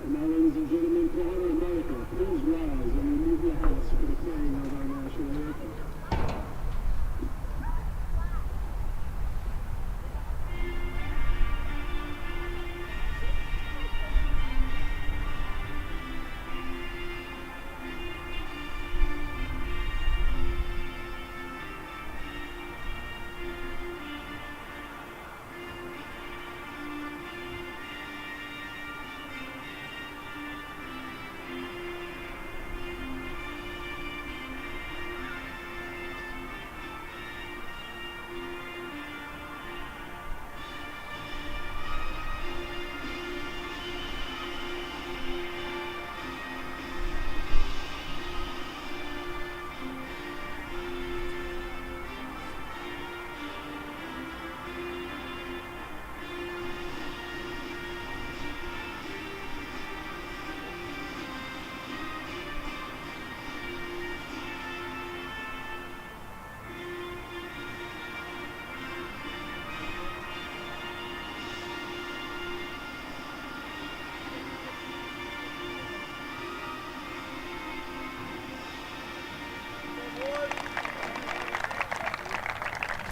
And now, ladies and gentlemen, for honor America, please rise and remove your hats for the playing of our national anthem.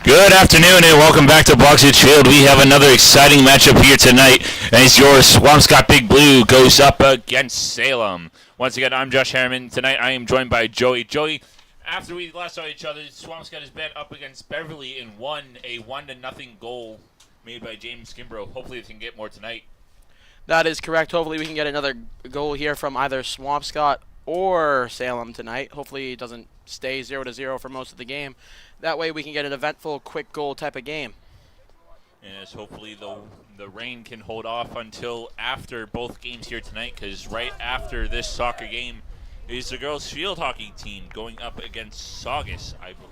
Good afternoon and welcome back to Varsity Field. We have another exciting matchup here tonight, and it's your Swampscott Big Blue goes up against Salem. Once again, I'm Josh Harriman. Tonight I am joined by Joey. Joey, after we last saw each other, Swampscott has been up against Beverly and won a 1-0 goal made by James Kimbrough. Hopefully they can get more tonight. That is correct. Hopefully we can get another goal here from either Swampscott or Salem tonight. Hopefully it doesn't stay 0-0 for most of the game. That way we can get an eventful, quick goal type of game. Yes, hopefully the rain can hold off until after both games here tonight, because right after this soccer game is the girls' field hockey team going up against Saugus, I believe.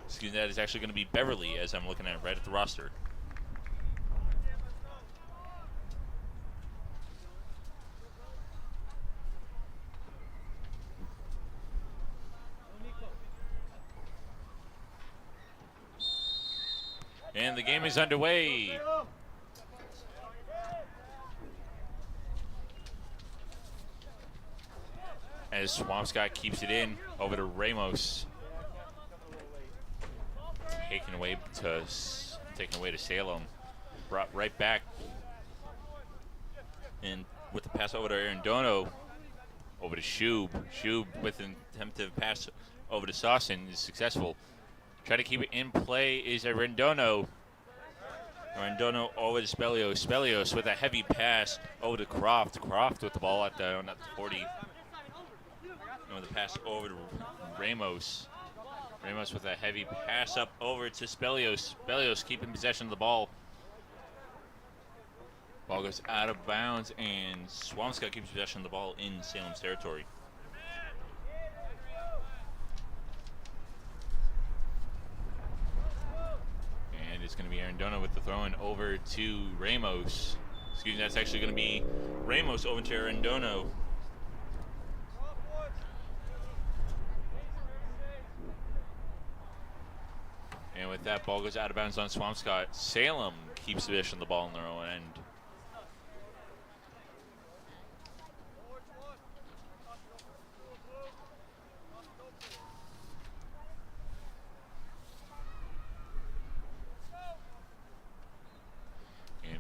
Excuse me, that is actually going to be Beverly, as I'm looking at right at the roster. And the game is underway. As Swampscott keeps it in over to Ramos. Taken away to Salem. Brought right back. And with the pass over to Arendono. Over to Shub. Shub with an attempt to pass over to Sawson is successful. Try to keep it in play is Arendono. Arendono over to Spelios. Spelios with a heavy pass over to Croft. Croft with the ball at the 40. And with the pass over to Ramos. Ramos with a heavy pass up over to Spelios. Spelios keeping possession of the ball. Ball goes out of bounds, and Swampscott keeps possession of the ball in Salem's territory. It's going to be Arendono with the throw-in over to Ramos. Excuse me, that's actually going to be Ramos over to Arendono. And with that, ball goes out of bounds on Swampscott. Salem keeps possession of the ball in their own end.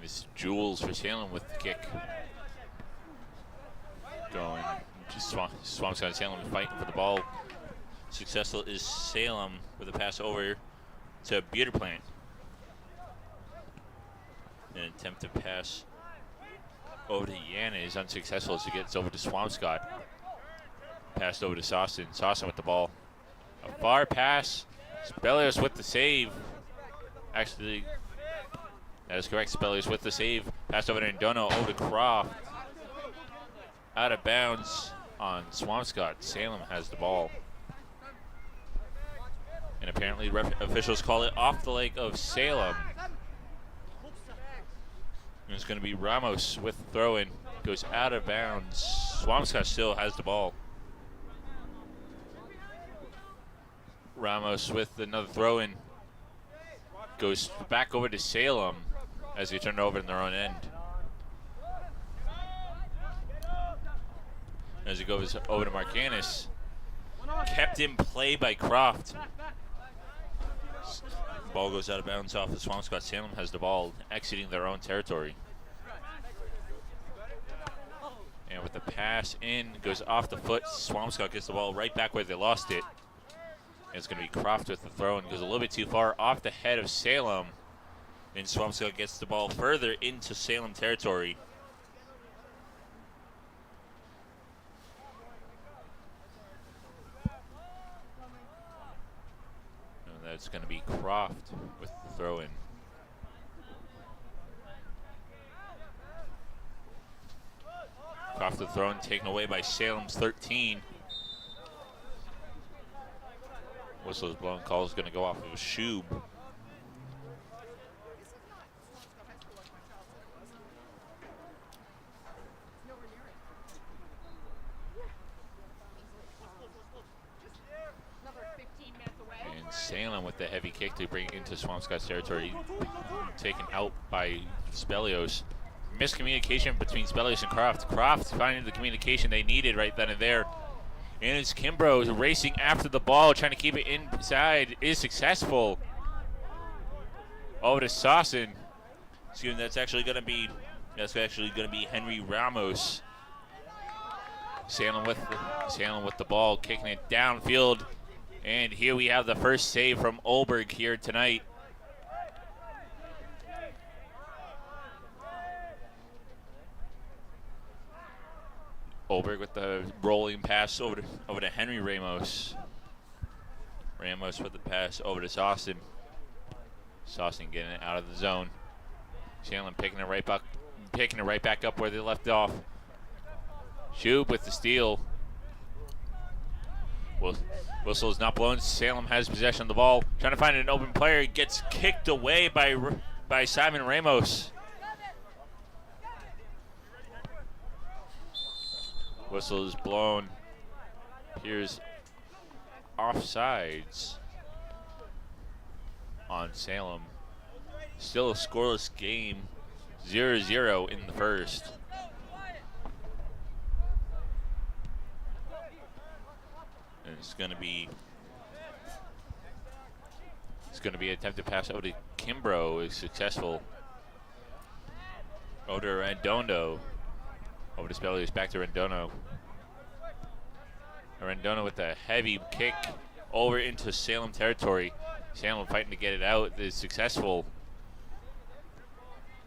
It's Jules for Salem with the kick. Going. Just Swampscott and Salem fighting for the ball. Successful is Salem with a pass over to Beaterplant. An attempt to pass over to Yana is unsuccessful as it gets over to Swampscott. Passed over to Sawson. Sawson with the ball. A far pass. Spelios with the save. Actually That is correct. Spellius with the save. Passed over to Indono, over to Croft. Out of bounds on Swampscott. Salem has the ball. And apparently officials call it off the leg of Salem. And it's going to be Ramos with the throw-in. Goes out of bounds. Swampscott still has the ball. Ramos with another throw-in. Goes back over to Salem as they turn it over in their own end. As it goes over to Marcanis. Kept in play by Croft. Ball goes out of bounds off the Swampscott. Salem has the ball, exiting their own territory. And with the pass in, goes off the foot. Swampscott gets the ball right back where they lost it. And it's going to be Croft with the throw and goes a little bit too far off the head of Salem. And Swampscott gets the ball further into Salem territory. And that's going to be Croft with the throw in. Croft the throw in, taken away by Salem's 13. Whistle is blown. Call is going to go off of a Shub. And Salem with the heavy kick to bring it into Swampscott's territory. Taken out by Spellios. Miscommunication between Spellios and Croft. Croft finding the communication they needed right then and there. And it's Kimbrough racing after the ball, trying to keep it inside. Is successful. Over to Sawson. Excuse me, that's actually going to be Henry Ramos. Salem with the ball, kicking it downfield. And here we have the first save from Olberg here tonight. Olberg with the rolling pass over to Henry Ramos. Ramos with the pass over to Sawson. Sawson getting it out of the zone. Salem picking it right back up where they left off. Shub with the steal. Whistle is not blown. Salem has possession of the ball. Trying to find an open player. Gets kicked away by Simon Ramos. Whistle is blown. Here's offsides on Salem. Still a scoreless game, 0-0 in the first. And it's going to be an attempted pass over to Kimbrough is successful. Over to Randondo. Over to Spellius, back to Randono. Randono with a heavy kick over into Salem territory. Salem fighting to get it out is successful.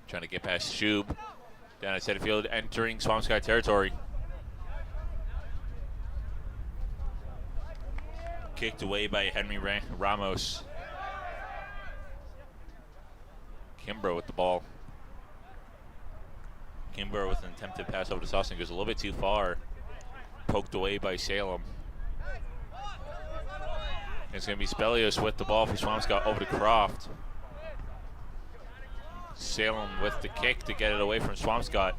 Trying to get past Shub. Down at center field, entering Swampscott territory. Kicked away by Henry Ramos. Kimbrough with the ball. Kimbrough with an attempted pass over to Sawson, goes a little bit too far. Poked away by Salem. It's going to be Spellios with the ball for Swampscott over to Croft. Salem with the kick to get it away from Swampscott.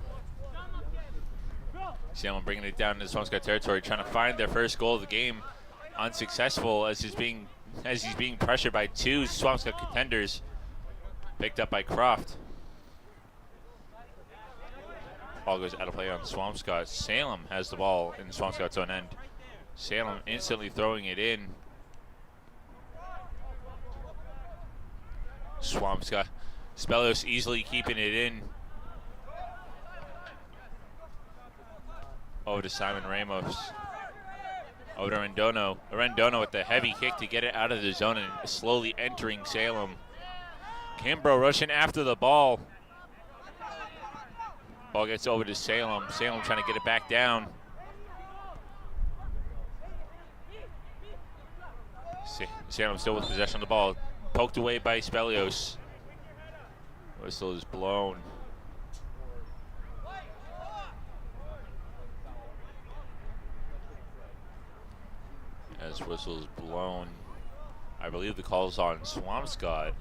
Salem bringing it down into Swampscott territory, trying to find their first goal of the game. Unsuccessful as he's being pressured by two Swampscott contenders. Picked up by Croft. Ball goes out of play on Swampscott. Salem has the ball in Swampscott's own end. Salem instantly throwing it in. Swampscott. Spellios easily keeping it in. Over to Simon Ramos. Over to Randono. Randono with the heavy kick to get it out of the zone and slowly entering Salem. Kimbrough rushing after the ball. Ball gets over to Salem. Salem trying to get it back down. Salem still with possession of the ball. Poked away by Spellios. Whistle is blown. As whistle is blown, I believe the call's on Swampscott.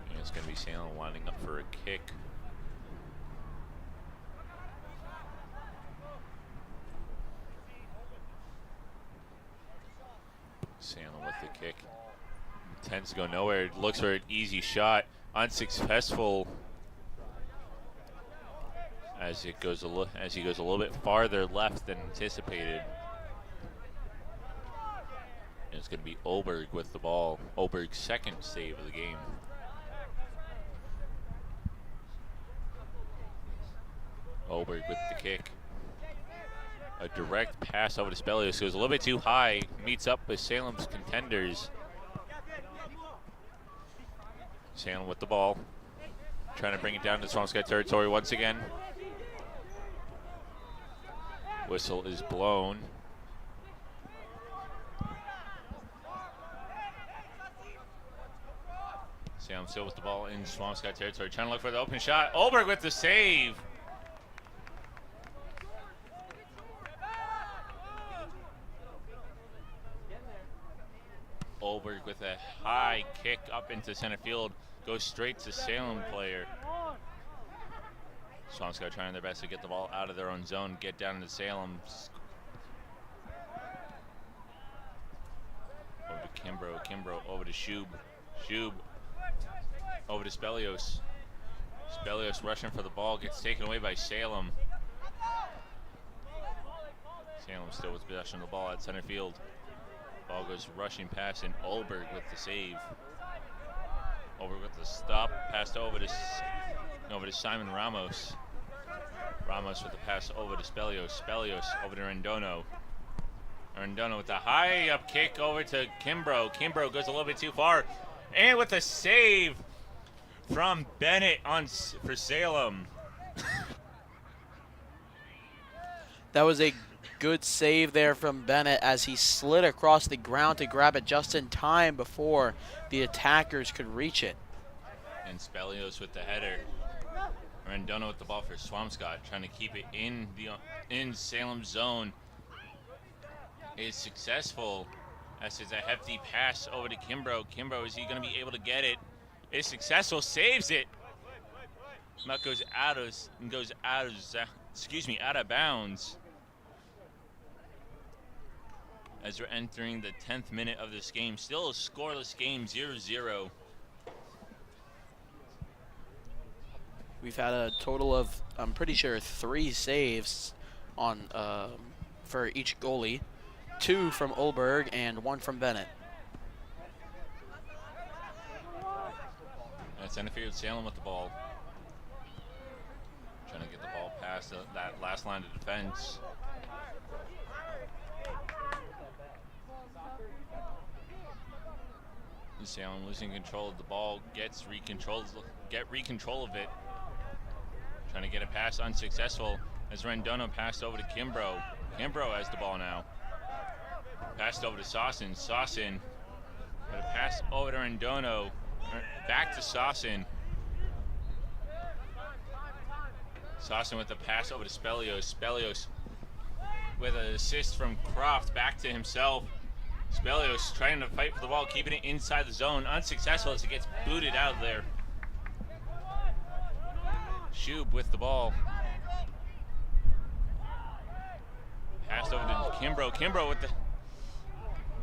And it's going to be Salem winding up for a kick. Salem with the kick. Tends to go nowhere. Looks for an easy shot. Unsuccessful. As he goes a little bit farther left than anticipated. And it's going to be Olberg with the ball. Olberg's second save of the game. Olberg with the kick. A direct pass over to Spelios. Goes a little bit too high. Meets up with Salem's contenders. Salem with the ball. Trying to bring it down to Swampscott territory once again. Whistle is blown. Salem still with the ball in Swampscott territory. Trying to look for the open shot. Olberg with the save. Olberg with a high kick up into center field. Goes straight to Salem player. Swampscott trying their best to get the ball out of their own zone, get down into Salem. Over to Kimbrough. Kimbrough over to Shub. Shub over to Spelios. Spelios rushing for the ball, gets taken away by Salem. Salem still with possession of the ball at center field. Ball goes rushing past, and Olberg with the save. Olberg with the stop, passed over to Simon Ramos. Ramos with the pass over to Spelios. Spelios over to Rendono. Rendono with the high up kick over to Kimbrough. Kimbrough goes a little bit too far, and with a save from Bennett for Salem. That was a good save there from Bennett as he slid across the ground to grab it just in time before the attackers could reach it. And Spelios with the header. Rendono with the ball for Swampscott, trying to keep it in Salem's zone. Is successful as it's a hefty pass over to Kimbrough. Kimbrough, is he going to be able to get it? Is successful, saves it. That goes out of bounds. As we're entering the 10th minute of this game. Still a scoreless game, 0-0. We've had a total of, I'm pretty sure, 3 saves on for each goalie. 2 from Olberg and 1 from Bennett. And center field, Salem with the ball. Trying to get the ball past that last line of defense. Salem losing control of the ball, get recontrol of it. Trying to get a pass, unsuccessful as Rendono passed over to Kimbrough. Kimbrough has the ball now. Passed over to Saucin. Saucin got a pass over to Rendono. Back to Saucin. Saucin with the pass over to Spelios. Spelios with an assist from Croft back to himself. Spelios trying to fight for the ball, keeping it inside the zone. Unsuccessful as it gets booted out of there. Shub with the ball. Passed over to Kimbrough. Kimbrough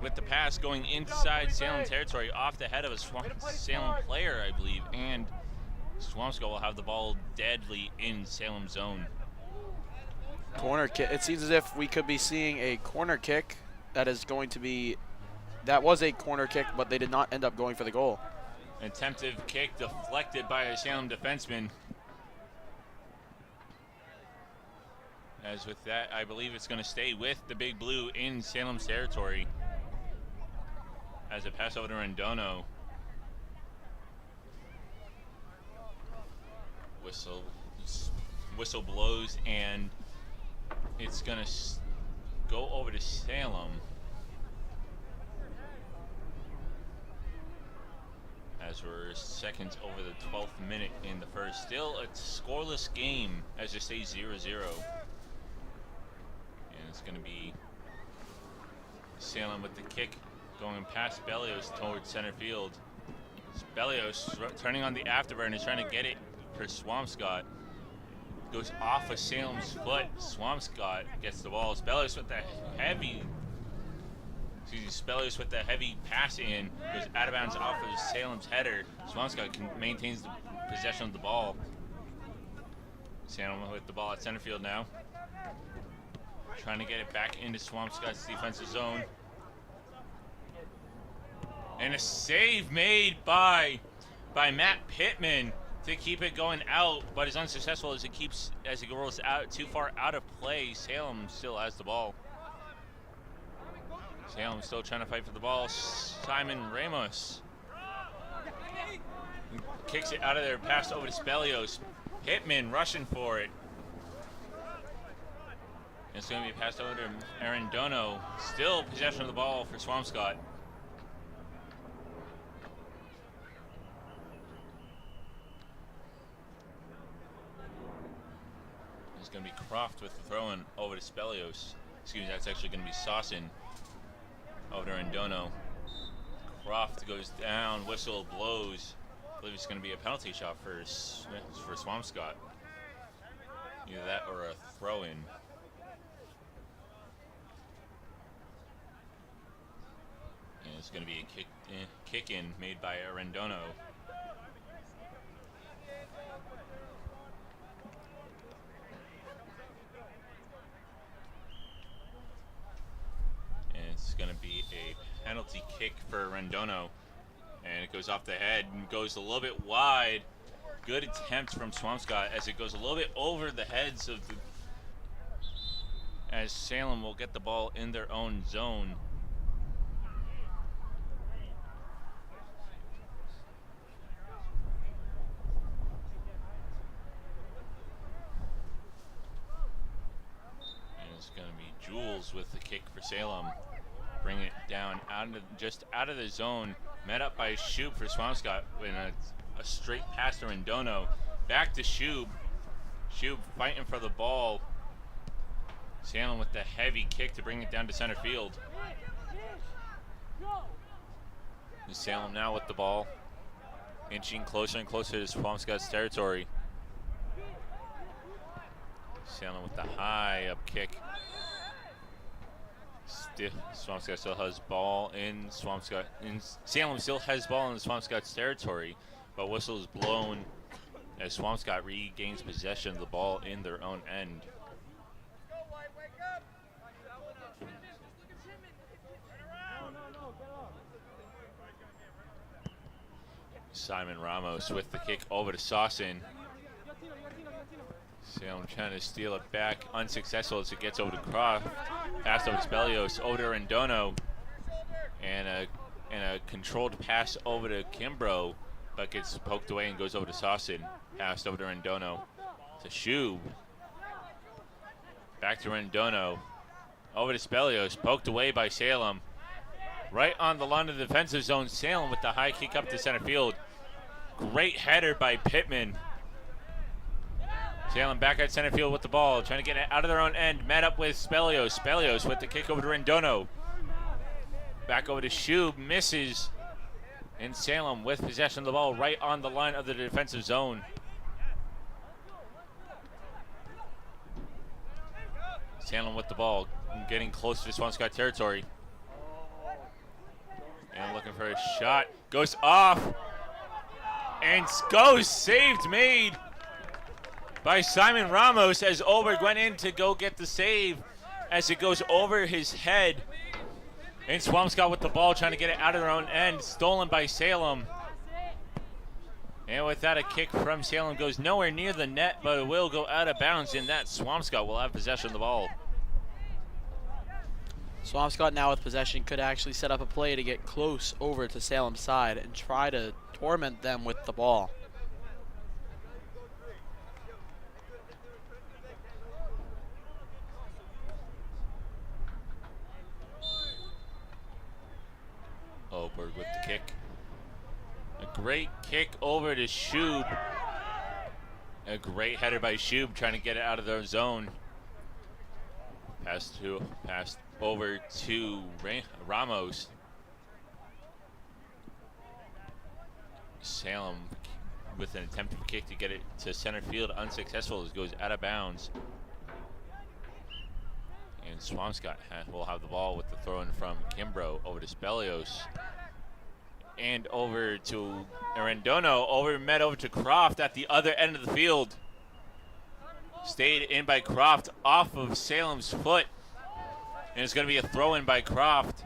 with the pass going inside Salem territory, off the head of a Salem player, I believe. And Swampscott will have the ball deadly in Salem zone. Corner kick. It seems as if we could be seeing a corner kick. That was a corner kick, but they did not end up going for the goal. An attempted kick deflected by a Salem defenseman. As with that, I believe it's going to stay with the Big Blue in Salem's territory. As a pass over to Rendono. Whistle blows, and it's going to go over to Salem. As we're seconds over the 12th minute in the first. Still a scoreless game as it stays 0-0. And it's going to be Salem with the kick going past Bellios towards center field. Bellios turning on the afterburner, trying to get it for Swampscott. Goes off of Salem's foot. Swampscott gets the ball. Bellios with the heavy Bellios with the heavy pass in, goes out of bounds off of Salem's header. Swampscott maintains the possession of the ball. Salem with the ball at center field now. Trying to get it back into Swampscott's defensive zone. And a save made by Matt Pittman to keep it going out, but is unsuccessful as it rolls out too far out of play. Salem still has the ball. Salem still trying to fight for the ball. Simon Ramos kicks it out of there, pass over to Spelios. Pittman rushing for it. It's going to be passed over to Arendano. Still possession of the ball for Swampscott. It's going to be Croft with the throw-in over to Spelios. Excuse me, that's actually going to be Saucin. Over to Arendano. Croft goes down, whistle blows. I believe it's going to be a penalty shot for Swampscott. Either that or a throw-in. And it's going to be a kick-in made by Arendano. It's going to be a penalty kick for Arendano, and it goes off the head and goes a little bit wide. Good attempt from Swampscott as it goes a little bit over the heads of the, as Salem will get the ball in their own zone. And it's going to be Jules with the kick for Salem. Bring it down just out of the zone. Met up by Shub for Swampscott in a straight pass to Arendano. Back to Shub. Shub fighting for the ball. Salem with the heavy kick to bring it down to center field. Salem now with the ball. Inching closer and closer to Swampscott's territory. Salem with the high up kick. Swampscott still has ball in Swampscott. Salem still has ball in Swampscott's territory, but whistle is blown as Swampscott regains possession of the ball in their own end. Simon Ramos with the kick over to Saucin. Salem trying to steal it back, unsuccessful as it gets over to Croft. Pass over to Spelios, over to Arendano, and a controlled pass over to Kimbrough, but gets poked away and goes over to Saucin. Passed over to Arendano, to Shub. Back to Arendano, over to Spelios, poked away by Salem. Right on the line of the defensive zone, Salem with the high kick up to center field. Great header by Pittman. Salem back at center field with the ball, trying to get it out of their own end. Met up with Spelios. Spelios with the kick over to Arendano. Back over to Shub, misses. And Salem with possession of the ball right on the line of the defensive zone. Salem with the ball, getting close to Swampscott territory. And looking for a shot. Goes off. And goes saved, made by Simon Ramos as Oberg went in to go get the save as it goes over his head. And Swampscott with the ball trying to get it out of their own end. Stolen by Salem. And with that, a kick from Salem goes nowhere near the net, but it will go out of bounds, and that Swampscott will have possession of the ball. Swampscott now with possession could actually set up a play to get close over to Salem's side and try to torment them with the ball. kick. A great kick over to Shub. A great header by Shub trying to get it out of their zone. Pass over to Ramos. Salem with an attempted kick to get it to center field, unsuccessful. It goes out of bounds. And Swampscott will have the ball with the throw in from Kimbrough over to Spelios. And over to Rendono, met over to Croft at the other end of the field. Stayed in by Croft off of Salem's foot. And it's going to be a throw in by Croft.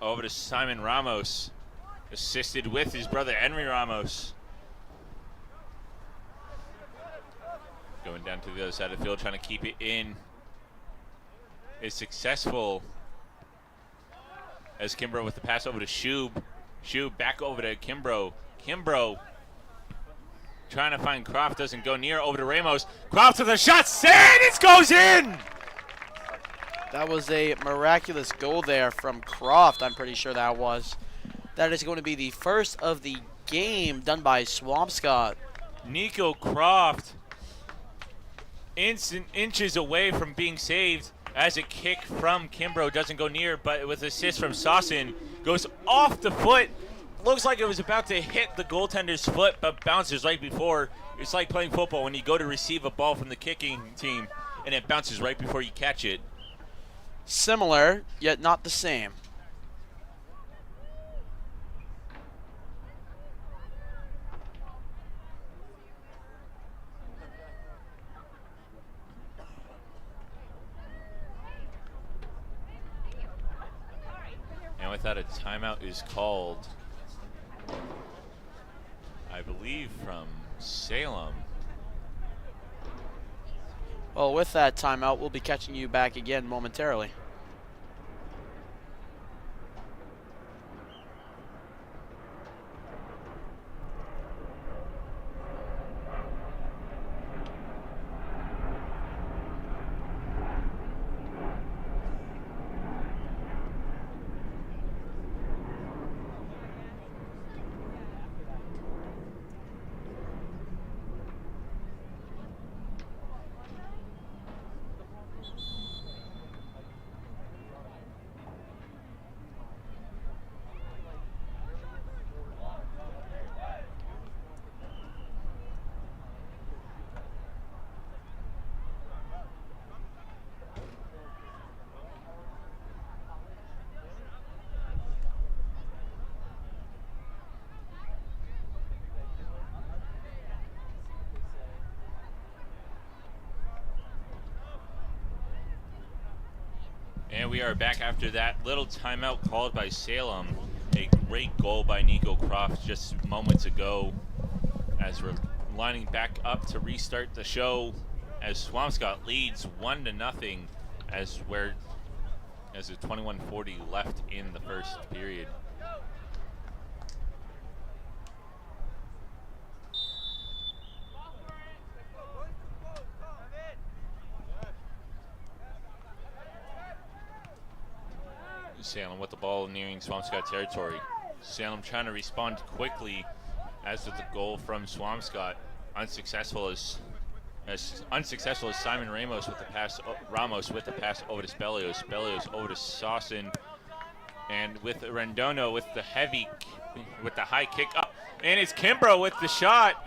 Over to Simon Ramos. Assisted with his brother Henry Ramos. Going down to the other side of the field, trying to keep it in. Is successful. As Kimbrough with the pass over to Shub. Shub back over to Kimbrough. Kimbrough trying to find Croft, doesn't go near, over to Ramos. Croft with a shot, and it goes in! That was a miraculous goal there from Croft, I'm pretty sure that was. That is going to be the first of the game done by Swampscott. Nico Croft, inches away from being saved as a kick from Kimbrough doesn't go near, but with assist from Sawson, goes off the foot. Looks like it was about to hit the goaltender's foot, but bounces right before. It's like playing football when you go to receive a ball from the kicking team, and it bounces right before you catch it. Similar, yet not the same. And with that, a timeout is called, I believe, from Salem. Well, with that timeout, we'll be catching you back again momentarily. And we are back after that little timeout called by Salem. A great goal by Nico Croft just moments ago, as we're lining back up to restart the show as Swampscott leads 1-0 as there's 21:40 left in the first period. Salem with the ball nearing Swampscott territory. Salem trying to respond quickly, as with the goal from Swampscott. Unsuccessful as Simon Ramos with the pass. Ramos with the pass over to Spelios. Spelios over to Sawson, and with Rendono with the high kick up, and it's Kimbrough with the shot.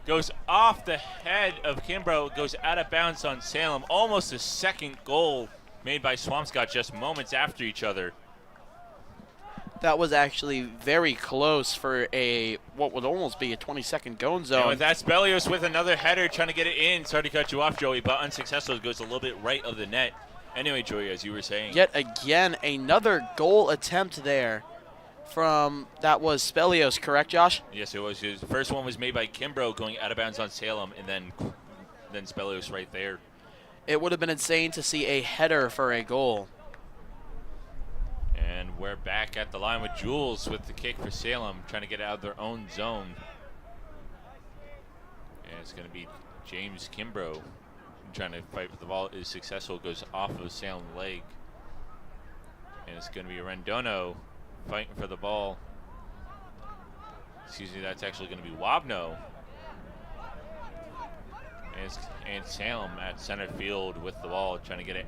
Goes off the head of Kimbrough, goes out of bounds on Salem. Almost a second goal made by Swampscott just moments after each other. That was actually very close for what would almost be a 20-second go zone. And with that, Spelios with another header trying to get it in. Sorry to cut you off, Joey, but unsuccessful. It goes a little bit right of the net. Anyway, Joey, as you were saying. Yet again, another goal attempt there that was Spelios, correct, Josh? Yes, it was. His first one was made by Kimbrough going out of bounds on Salem, and then Spelios right there. It would have been insane to see a header for a goal. And we're back at the line with Jules with the kick for Salem, trying to get out of their own zone. And it's going to be James Kimbrough trying to fight with the ball. Is successful, goes off of Salem's leg. And it's going to be Rendono fighting for the ball. Excuse me, that's actually going to be Wabno. And Salem at center field with the ball, trying to get it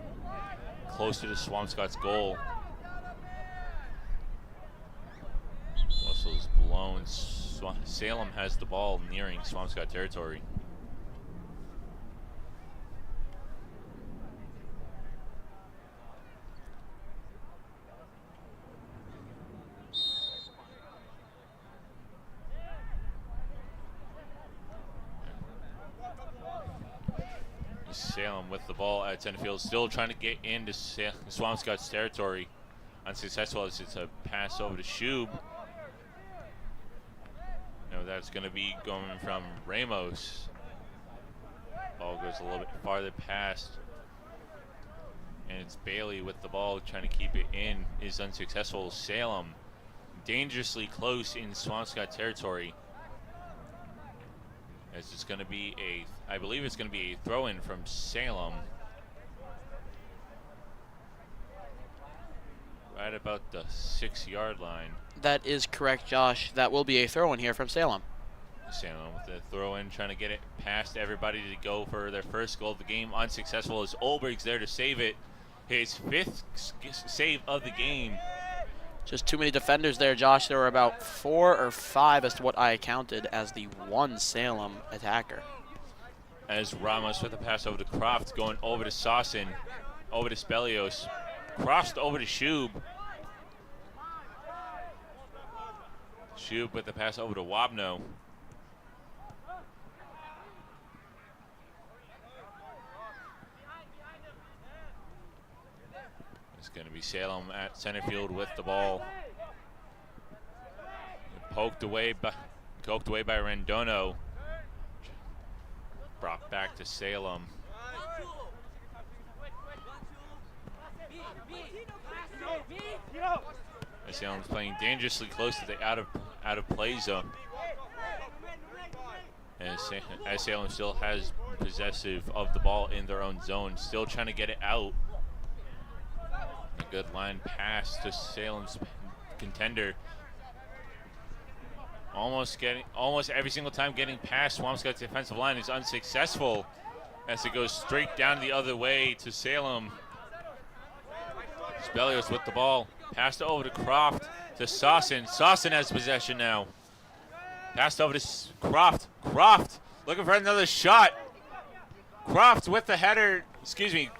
closer to Swampscott's goal. Whistle's blown. Salem has the ball nearing Swampscott territory. Salem with the ball at center field, still trying to get into Swampscott's territory. Unsuccessful as it's a pass over to Shub. No, that's going to be going from Ramos. Ball goes a little bit farther past. And it's Bailey with the ball trying to keep it in. Is unsuccessful. Salem dangerously close in Swampscott territory. As it's going to be I believe it's going to be a throw-in from Salem. Right about the 6-yard line. That is correct, Josh. That will be a throw-in here from Salem. Salem with the throw-in, trying to get it past everybody to go for their first goal of the game. Unsuccessful as Olberg's there to save it. His 5th save of the game. Just too many defenders there, Josh. There were about 4 or 5 as to what I counted as the one Salem attacker. As Ramos with a pass over to Croft, going over to Sawson, over to Spelios, crossed over to Shub. Shub with the pass over to Wabno. It's going to be Salem at center field with the ball. Poked away by Rendono. Brought back to Salem. Salem's playing dangerously close to the out of play zone. As Salem still has possessive of the ball in their own zone, still trying to get it out. A good line pass to Salem's contender. Almost every single time getting past Swampscott's defensive line is unsuccessful as it goes straight down the other way to Salem. Spelios with the ball. Passed over to Croft to Sawson. Sawson has possession now. Passed over to Croft. Croft looking for another shot. Croft with the header.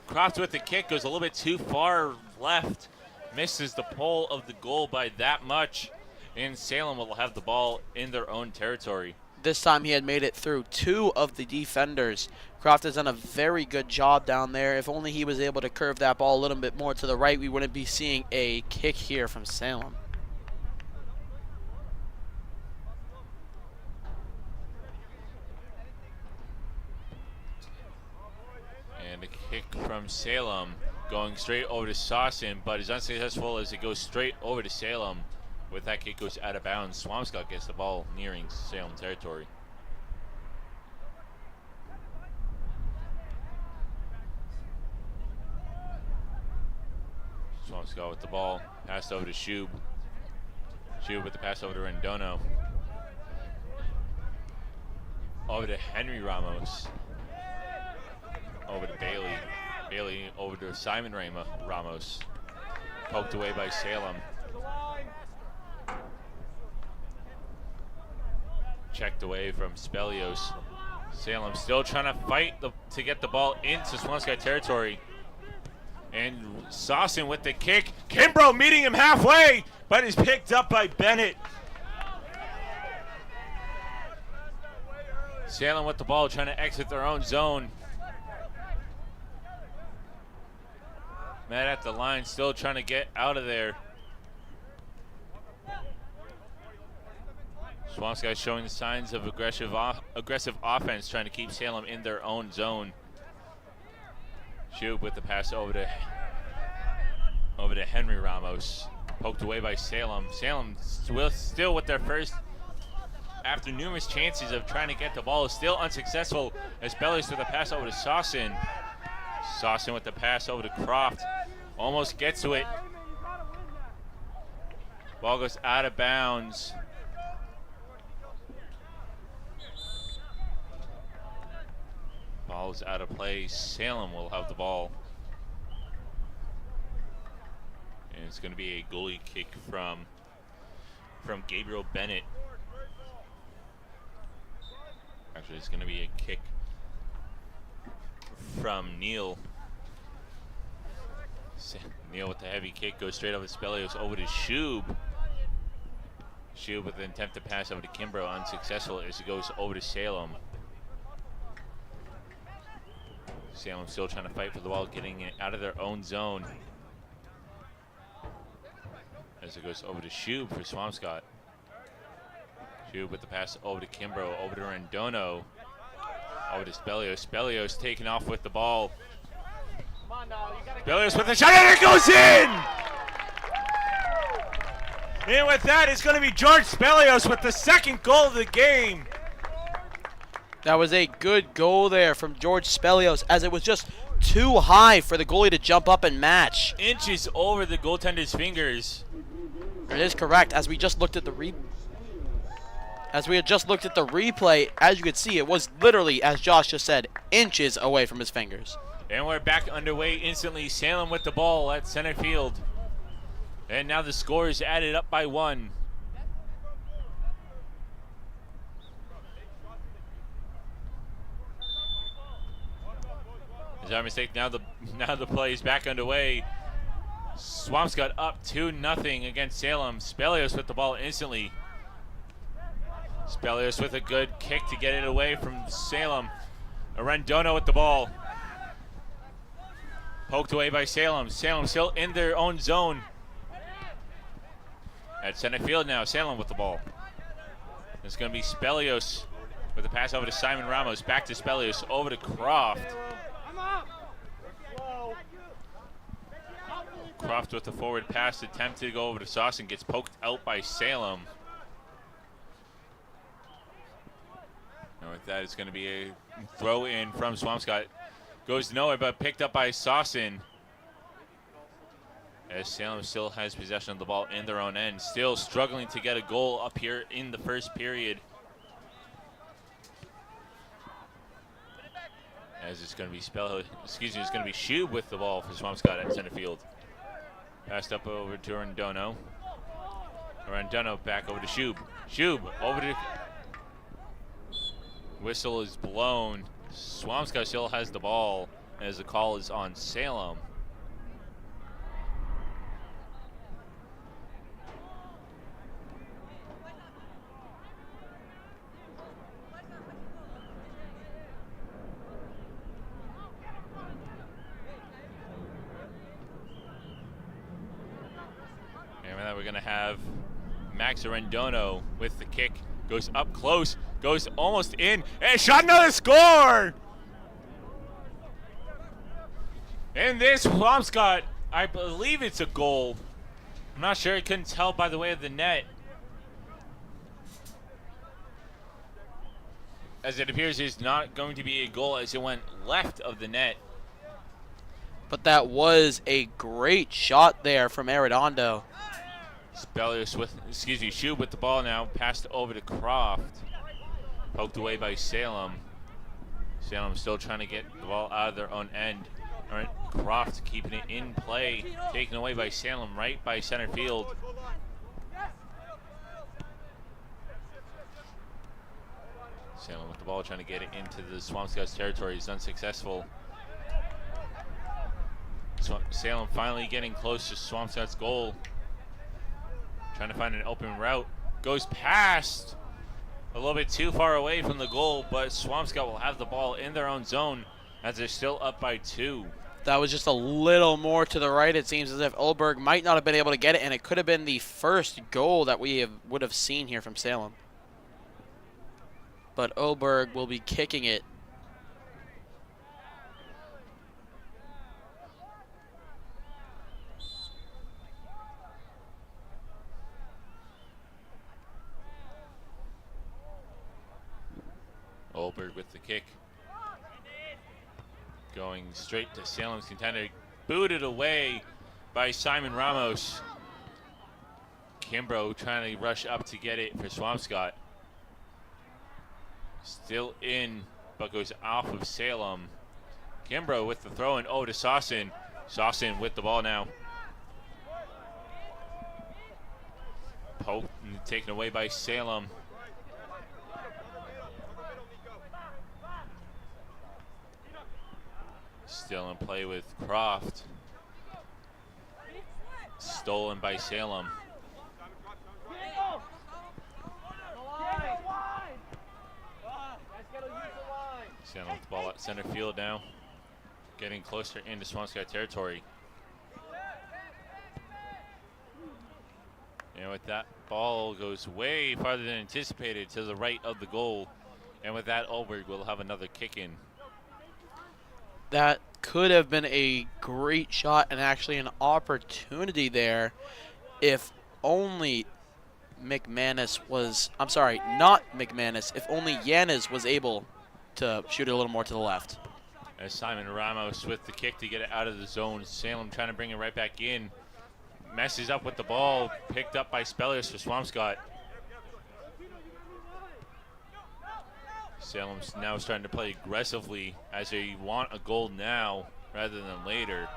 Croft with the kick goes a little bit too far left. Misses the pole of the goal by that much. And Salem will have the ball in their own territory. This time he had made it through 2 of the defenders. Croft has done a very good job down there. If only he was able to curve that ball a little bit more to the right, we wouldn't be seeing a kick here from Salem. And a kick from Salem going straight over to Sawson, but is unsuccessful as it goes straight over to Salem. With that kick goes out of bounds. Swampscott gets the ball nearing Salem territory. Swampscott with the ball. Passed over to Shub. Shub with the pass over to Rendono. Over to Henry Ramos. Over to Bailey. Bailey over to Simon Ramos. Poked away by Salem. Checked away from Spelios. Salem still trying to fight to get the ball into Swampscott territory. And Sawson with the kick. Kimbrough meeting him halfway, but is picked up by Bennett. Salem with the ball trying to exit their own zone. Matt at the line still trying to get out of there. Swampscott showing the signs of aggressive offense, trying to keep Salem in their own zone. Shub with the pass over to Henry Ramos. Poked away by Salem. Salem still with their first, after numerous chances of trying to get the ball, is still unsuccessful as Bellis with the pass over to Sawson. Sawson with the pass over to Croft. Almost gets to it. Ball goes out of bounds. Ball's out of play. Salem will have the ball. And it's going to be a goalie kick from Gabriel Bennett. Actually, it's going to be a kick from Neal. Neal with the heavy kick goes straight over Spelios over to Shub. Shub with an attempt to pass over to Kimbrough, unsuccessful as it goes over to Salem. Salem still trying to fight for the ball, getting it out of their own zone. As it goes over to Shub for Swampscott. Shub with the pass over to Kimbrough, over to Rendono, over to Spelios. Spelios taking off with the ball. Spelios with the shot, and it goes in! And with that, it's going to be George Spelios with the second goal of the game. That was a good goal there from George Spelios, as it was just too high for the goalie to jump up and match. Inches over the goaltender's fingers. It is correct. As we just looked at the replay, as you could see, it was literally, as Josh just said, inches away from his fingers. And we're back underway instantly. Salem with the ball at center field. And now the score is added up by 1. Is our mistake? Now the play is back underway. Swampscott up 2-0 against Salem. Spelios with the ball instantly. Spelios with a good kick to get it away from Salem. Rendono with the ball. Poked away by Salem. Salem still in their own zone. At center field now, Salem with the ball. It's going to be Spelios with the pass over to Simon Ramos. Back to Spelios, over to Croft. Croft with the forward pass, attempted to go over to Saucon, gets poked out by Salem. And with that, it's going to be a throw in from Swampscott. Goes nowhere, but picked up by Saucon. As Salem still has possession of the ball in their own end. Still struggling to get a goal up here in the first period. As it's going to be it's going to be Shub with the ball for Swampscott at center field. Passed up over to Rendono. Rendono back over to Shub. Shub over to... Whistle is blown. Swampscott still has the ball as the call is on Salem. And with that, we're going to have Max Rendono with the kick. Goes up close, goes almost in, and shot, another score! And this Swampscott, I believe it's a goal. I'm not sure, I couldn't tell by the way of the net. As it appears it's not going to be a goal as it went left of the net. But that was a great shot there from Arredondo. Spelios with, Shub with the ball now, passed over to Croft. Poked away by Salem. Salem still trying to get the ball out of their own end. All right, Croft keeping it in play, taken away by Salem right by center field. Salem with the ball trying to get it into the Swampscott's territory is unsuccessful. Salem finally getting close to Swampscott's goal. Trying to find an open route. Goes past a little bit too far away from the goal, but Swampscott will have the ball in their own zone as they're still up by 2. That was just a little more to the right. It seems as if Ulberg might not have been able to get it, and it could have been the first goal that we would have seen here from Salem. But Ulberg will be kicking it. Ulberg with the kick. Going straight to Salem's contender. Booted away by Simon Ramos. Kimbrough trying to rush up to get it for Swampscott. Still in, but goes off of Salem. Kimbrough with the throw in. Oh, to Saucin. Saucin with the ball now. Pope taken away by Salem. Still in play with Croft. Stolen by Salem. Salem with the ball at center field now. Getting closer into Swampscott territory. And with that, ball goes way farther than anticipated to the right of the goal. And with that, Ulberg will have another kick in. That could have been a great shot and actually an opportunity there if only McManus was, I'm sorry, not McManus, if only Yanez was able to shoot it a little more to the left. As Simon Ramos with the kick to get it out of the zone. Salem trying to bring it right back in. Messes up with the ball, picked up by Spellius for Swampscott. Salem's now starting to play aggressively as they want a goal now rather than later.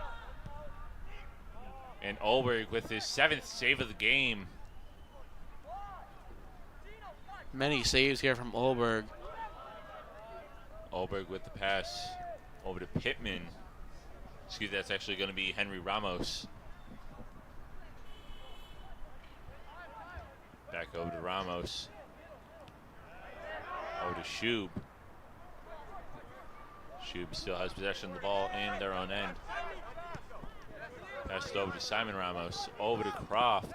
And Ulberg with his 7th save of the game. Many saves here from Ulberg. Ulberg with the pass over to Pittman. Excuse me, that's actually going to be Henry Ramos. Back over to Ramos. Over to Shub. Shub still has possession of the ball in their own end. Passed over to Simon Ramos. Over to Croft.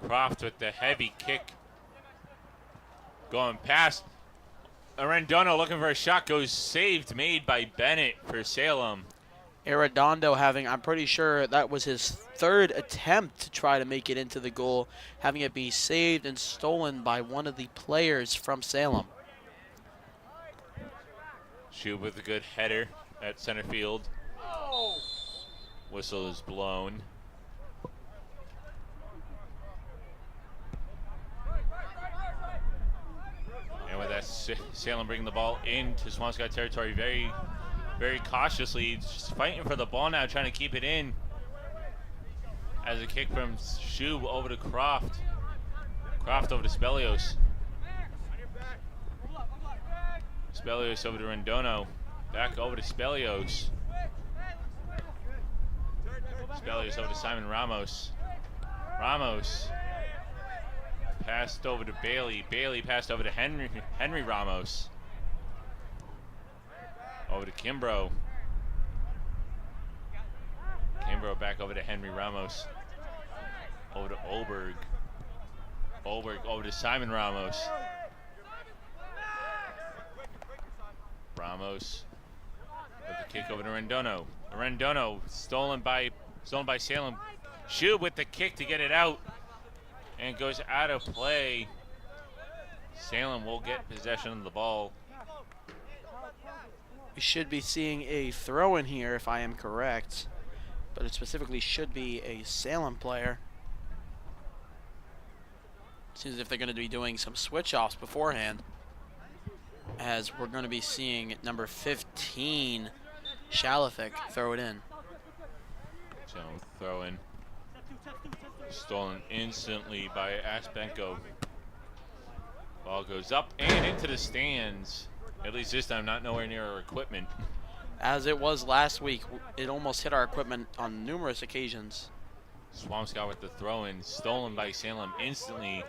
Croft with the heavy kick. Going past. Arredondo looking for a shot. Goes saved. Made by Bennett for Salem. Arredondo having, I'm pretty sure that was his 3rd attempt to try to make it into the goal, having it be saved and stolen by one of the players from Salem. Shub with a good header at center field. Whistle is blown. And with that, Salem bringing the ball into Swampscott territory very, very cautiously. Just fighting for the ball now, trying to keep it in. As a kick from Shub over to Croft. Croft over to Spellios. Spellios over to Rendono. Back over to Spellios. Spellios over to Simon Ramos. Ramos. Passed over to Bailey. Bailey passed over to Henry Ramos. Over to Kimbrough. Kimbrough back over to Henry Ramos. Over to Ulberg. Ulberg over to Simon Ramos. Ramos with the kick over to Rendono. Rendono stolen by Salem. Shub with the kick to get it out. And goes out of play. Salem will get possession of the ball. We should be seeing a throw in here if I am correct. But it specifically should be a Salem player. Seems as if they're going to be doing some switch-offs beforehand. As we're going to be seeing number 15, Shalafik, throw it in. So throw in. Stolen instantly by Aspenko. Ball goes up and into the stands. At least this time, not nowhere near our equipment. As it was last week, it almost hit our equipment on numerous occasions. Swampscott with the throw-in, stolen by Salem instantly.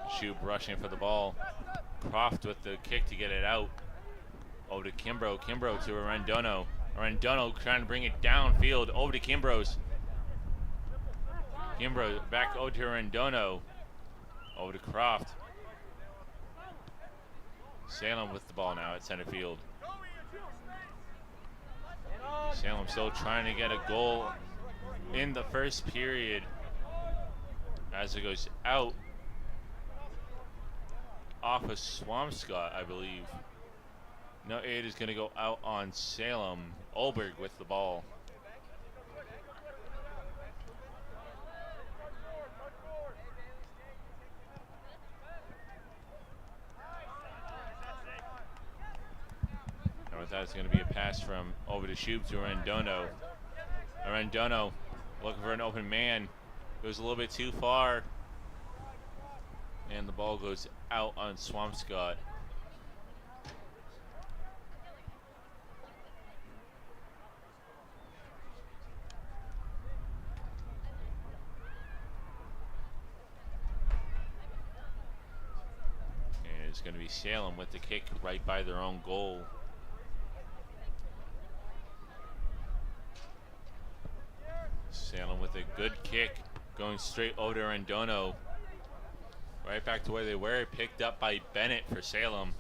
Shub rushing for the ball. Croft with the kick to get it out. Over to Kimbrough. Kimbrough to Arredono. Arredono trying to bring it downfield. Over to Kimbrough's. Kimbrough back over to Arredono. Over to Croft. Salem with the ball now at center field. Salem still trying to get a goal in the first period as it goes out off of Swampscott, I believe. No, it is going to go out on Salem. Ulberg with the ball. That's going to be a pass from over to Shoup to Rendono. Rendono looking for an open man. Goes a little bit too far. And the ball goes out on Swampscott. And it's going to be Salem with the kick right by their own goal. Salem with a good kick, going straight over to Rendono. Right back to where they were, picked up by Bennett for Salem.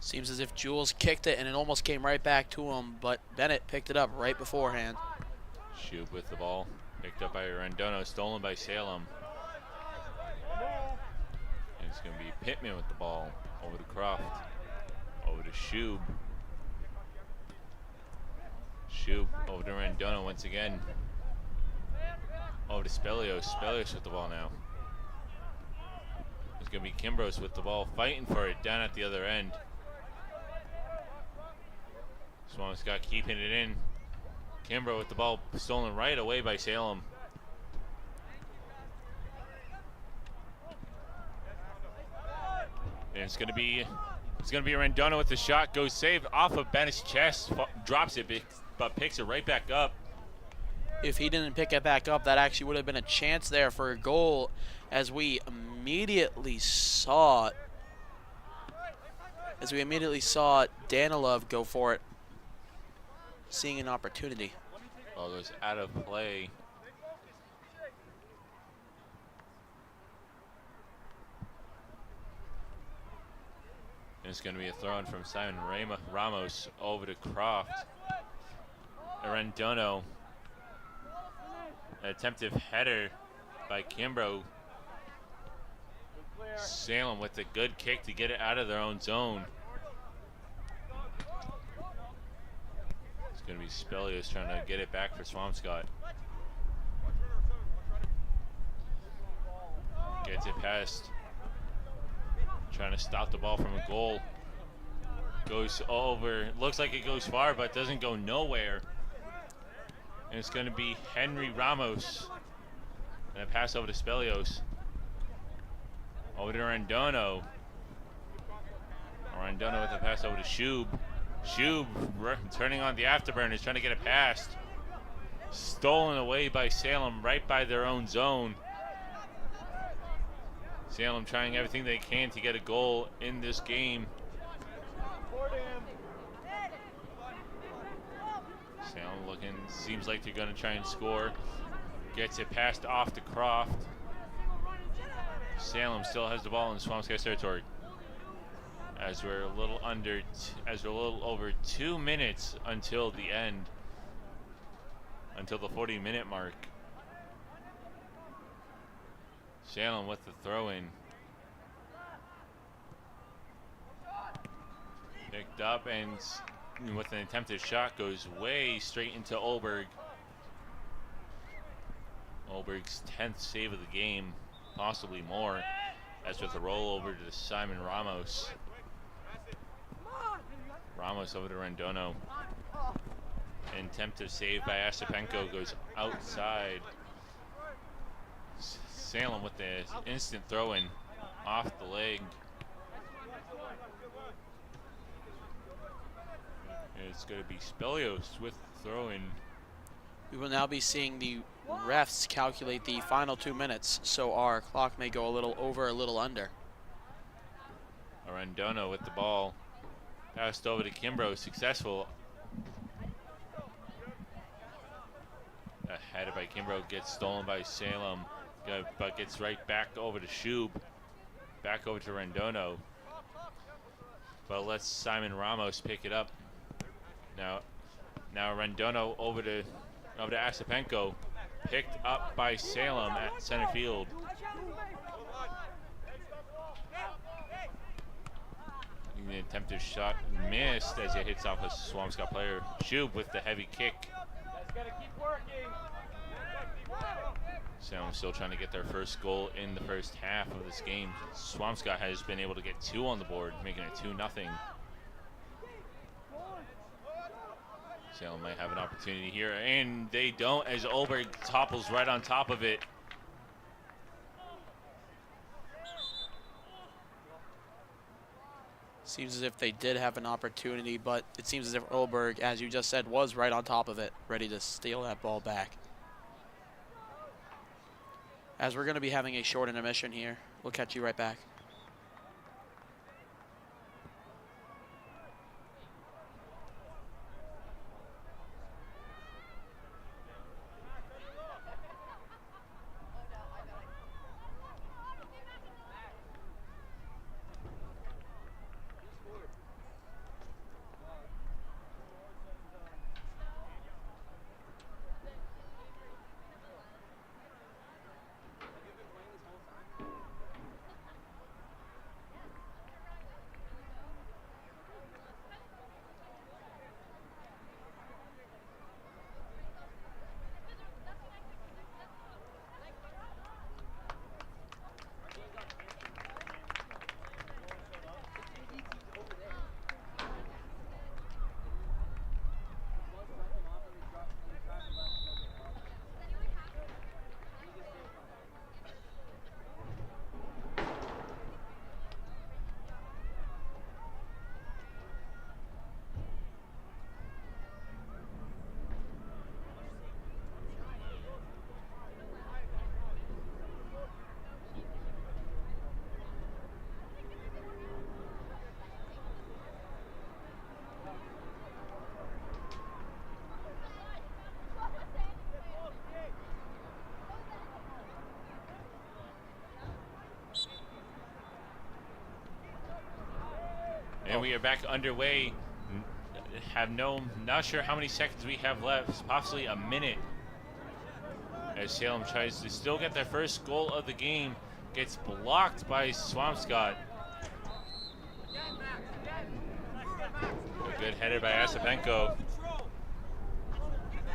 Seems as if Jules kicked it and it almost came right back to him, but Bennett picked it up right beforehand. Shoup with the ball, picked up by Rendono, stolen by Salem. And it's going to be Pittman with the ball, over to Croft, over to Shoup. Shoup over to Rendono once again. Over to Spelios. Spelios with the ball now. It's going to be Kimbros with the ball, fighting for it down at the other end. Swampscott keeping it in. Kimbrough with the ball stolen right away by Salem. And it's going to be Rendono with the shot, goes saved off of Bennett's chest, drops it, but picks it right back up. If he didn't pick it back up, that actually would have been a chance there for a goal, as we immediately saw Danilov go for it, seeing an opportunity. Ball goes out of play. And it's going to be a throw-in from Simon Ramos over to Croft. Rendono. An attempted header by Kimbrough. Salem with a good kick to get it out of their own zone. It's going to be Spelios trying to get it back for Swampscott. Gets it past. Trying to stop the ball from a goal. Goes over. Looks like it goes far, but doesn't go nowhere. And it's going to be Henry Ramos. And a pass over to Spelios. Over to Rendono. Rendono with a pass over to Shoup. Shoup turning on the afterburners, trying to get it past. Stolen away by Salem right by their own zone. Salem trying everything they can to get a goal in this game. Salem looking, seems like they're going to try and score. Gets it passed off to Croft. Salem still has the ball in Swampscott territory. As we're a little over 2 minutes until the end, until the 40-minute mark. Salem with the throw-in. Picked up and with an attempted shot goes way straight into Olberg. Olberg's 10th save of the game, possibly more. That's with a rollover to Simon Ramos. Ramos over to Rendono. An attempted save by Asapenko goes outside. Salem with the instant throw-in off the leg. It's going to be Spelios with the throw-in. We will now be seeing the refs calculate the final 2 minutes, so our clock may go a little over, a little under. Rendono with the ball. Passed over to Kimbrough, successful. A header by Kimbrough gets stolen by Salem, but gets right back over to Shoup. Back over to Rendono. But lets Simon Ramos pick it up. Now Rendono over to Asapenko, picked up by Salem at center field. The attempted shot missed as it hits off a Swampscott player. Shoup with the heavy kick. Salem still trying to get their first goal in the first half of this game. Swampscott has been able to get 2 on the board, making it 2-0. Salem might have an opportunity here, and they don't, as Olberg topples right on top of it. Seems as if they did have an opportunity, but it seems as if Olberg, as you just said, was right on top of it, ready to steal that ball back. As we're going to be having a short intermission here, we'll catch you right back. And we are back underway. Not sure how many seconds we have left, possibly a minute. As Salem tries to still get their first goal of the game, gets blocked by Swampscott. A good header by Asipenko.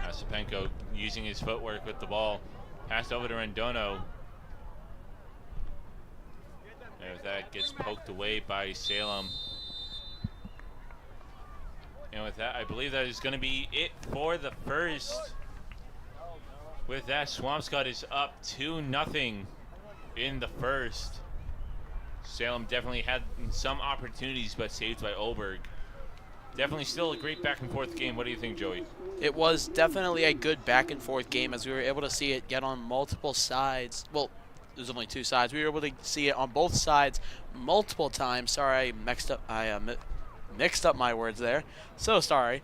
Asipenko using his footwork with the ball. Passed over to Rendono. And with that, gets poked away by Salem. And with that, I believe that is going to be it for the first. With that, Swampscott is up 2-0 in the first. Salem definitely had some opportunities, but saved by Olberg. Definitely still a great back and forth game. What do you think, Joey? It was definitely a good back and forth game, as we were able to see it get on multiple sides. Well, there's only two sides. We were able to see it on both sides multiple times. Sorry, I mixed up my words there. So sorry.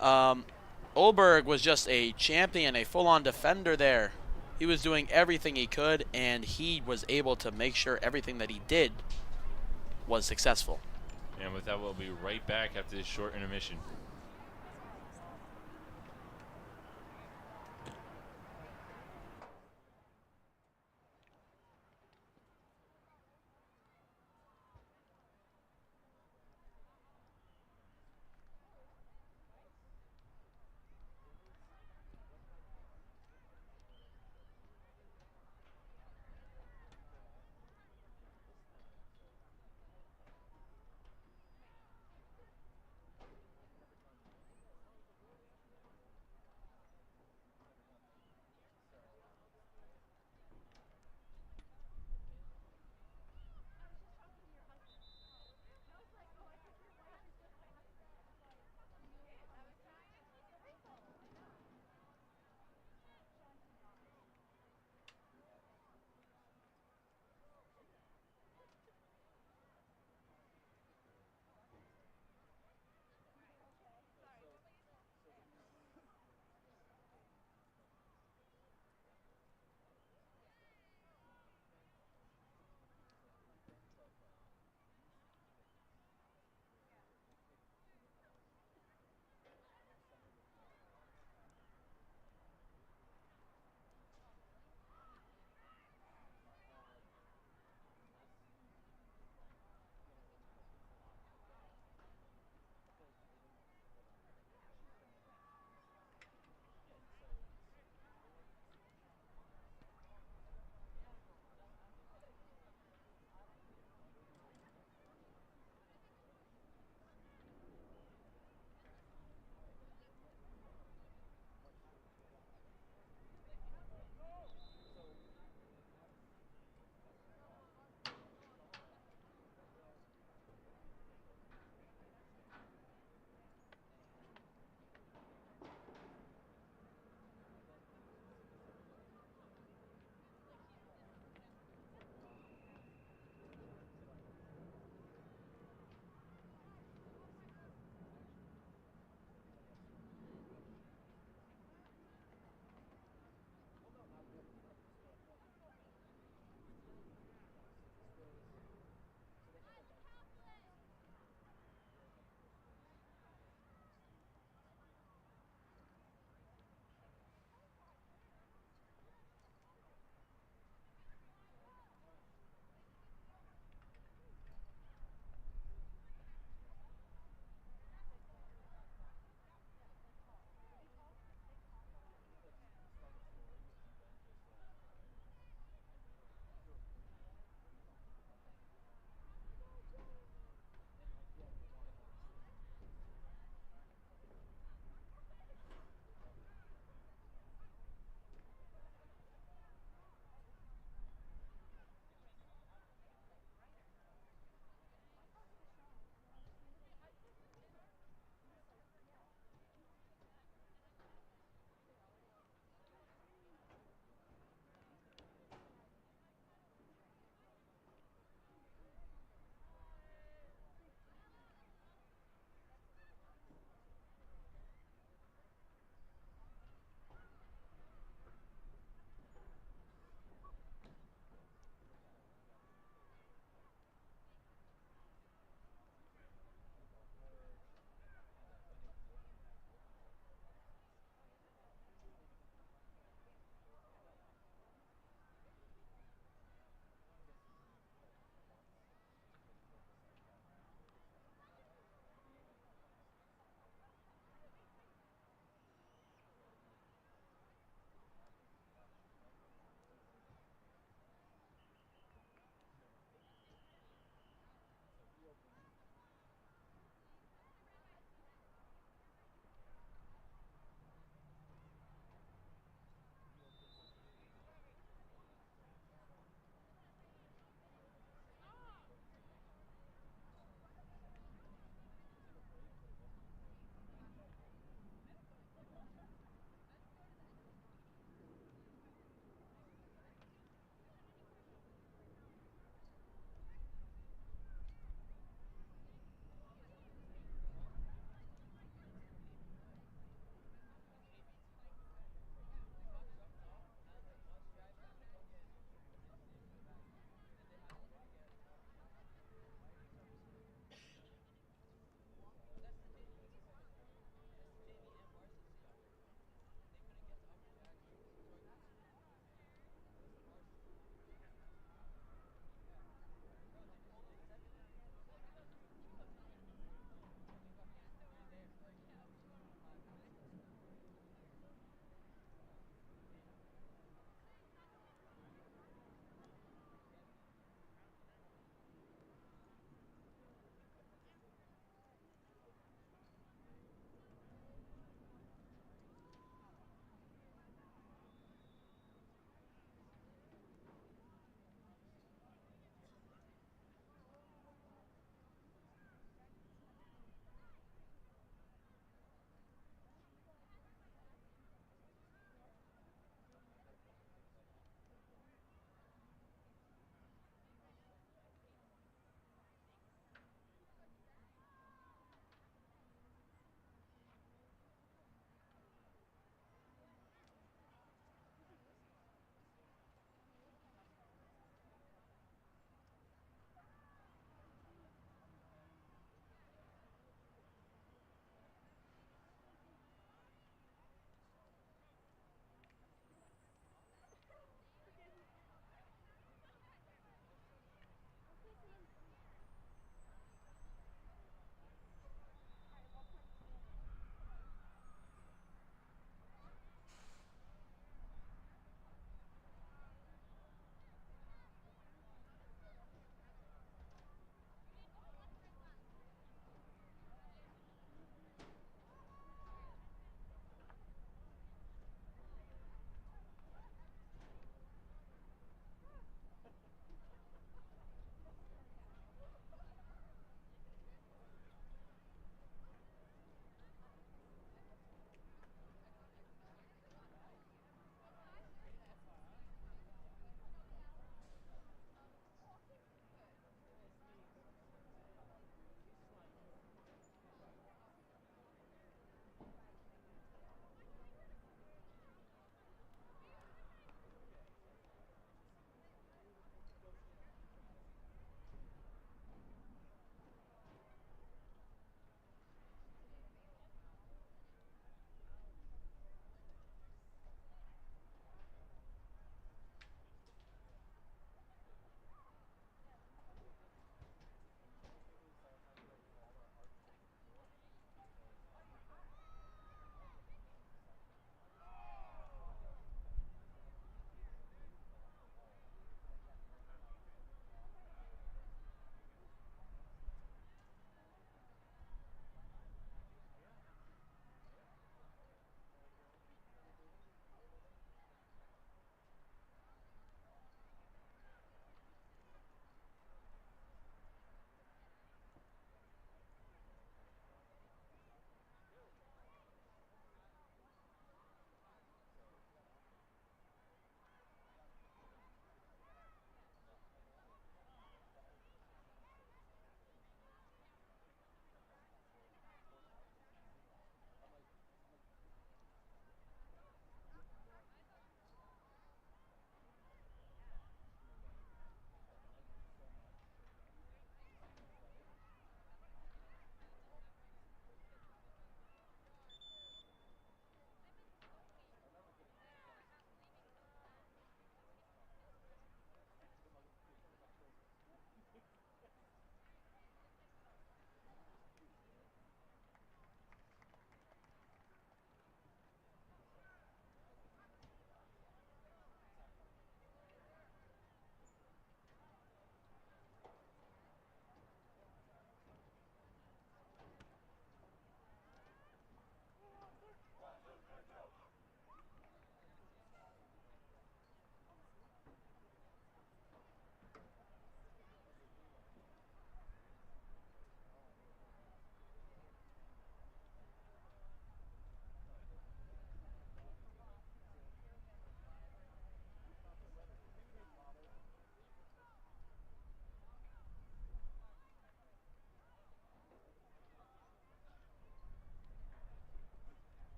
Olberg was just a champion, a full-on defender there. He was doing everything he could, and he was able to make sure everything that he did was successful. And with that, we'll be right back after this short intermission.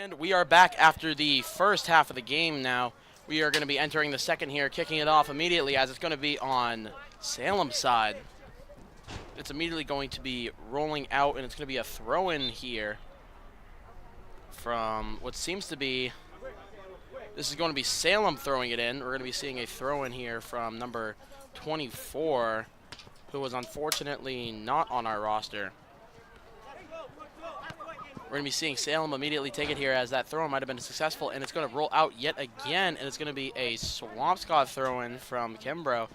And we are back after the first half of the game now. We are going to be entering the second here, kicking it off immediately as it's going to be on Salem's side. It's immediately going to be rolling out, and it's going to be a throw-in here from what seems to be, this is going to be Salem throwing it in. We're going to be seeing a throw-in here from number 24, who was unfortunately not on our roster. We're going to be seeing Salem immediately take it here as that throw might have been successful, and it's going to roll out yet again, and it's going to be a Swampscott throw-in from Kimbrough.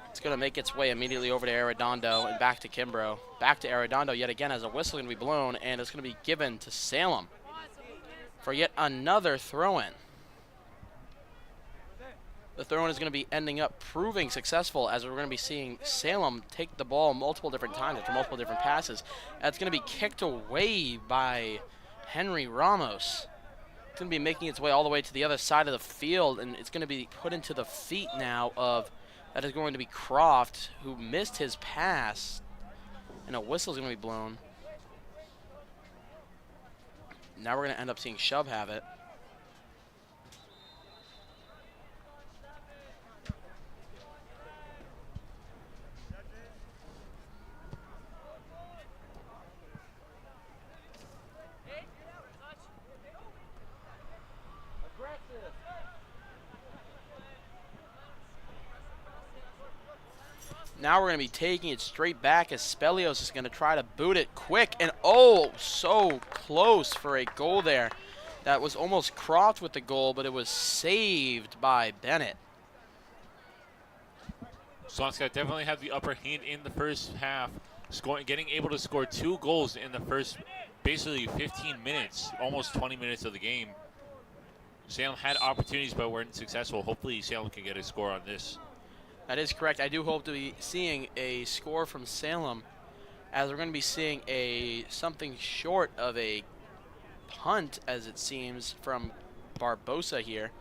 It's going to make its way immediately over to Arredondo and back to Kimbrough. Back to Arredondo yet again as a whistle going to be blown, and it's going to be given to Salem for yet another throw-in. The throw-in is going to be ending up proving successful as we're going to be seeing Salem take the ball multiple different times after multiple different passes. That's going to be kicked away by Henry Ramos. It's going to be making its way all the way to the other side of the field, and it's going to be put into the feet now of, that is going to be Croft, who missed his pass, and a whistle is going to be blown. Now we're going to end up seeing Shub have it. Now we're going to be taking it straight back as Spelios is going to try to boot it quick. And oh, so close for a goal there. That was almost Croft with the goal, but it was saved by Bennett. Swampscott definitely had the upper hand in the first half, getting able to score 2 goals in the first basically 15 minutes, almost 20 minutes of the game. Salem had opportunities but weren't successful. Hopefully Salem can get a score on this. That is correct. I do hope to be seeing a score from Salem, as we're going to be seeing something short of a punt, as it seems, from Barbosa here.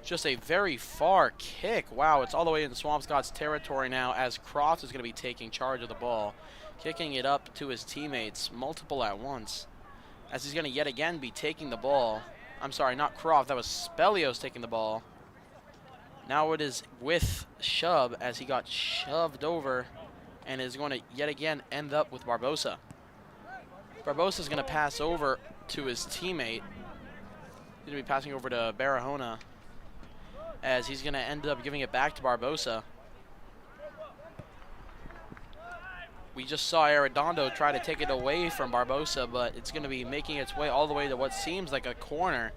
Just a very far kick. Wow, it's all the way in Swampscott's territory now as Croft is going to be taking charge of the ball, kicking it up to his teammates, multiple at once, as he's going to yet again be taking the ball. I'm sorry, not Croft. That was Spelios taking the ball. Now it is with Shub as he got shoved over and is going to yet again end up with Barbosa. Barbosa is going to pass over to his teammate. He's going to be passing over to Barahona as he's going to end up giving it back to Barbosa. We just saw Arredondo try to take it away from Barbosa, but it's going to be making its way all the way to what seems like a corner,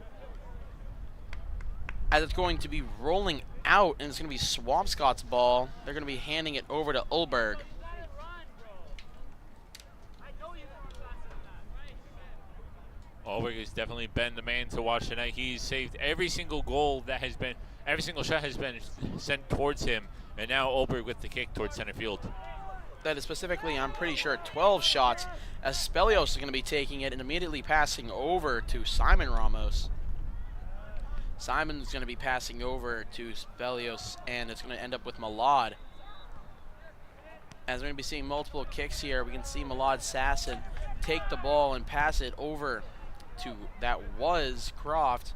as it's going to be rolling out, and it's going to be Swampscott's ball. They're going to be handing it over to Ulberg. Ulberg has definitely been the man to watch tonight. He's saved every single goal that has been, every single shot has been sent towards him, and now Ulberg with the kick towards center field. That is specifically, I'm pretty sure, 12 shots, as Spelios is going to be taking it and immediately passing over to Simon Ramos. Simon's going to be passing over to Spelios, and it's going to end up with Malad. As we're going to be seeing multiple kicks here, we can see Malad Sasson take the ball and pass it over to, that was Croft,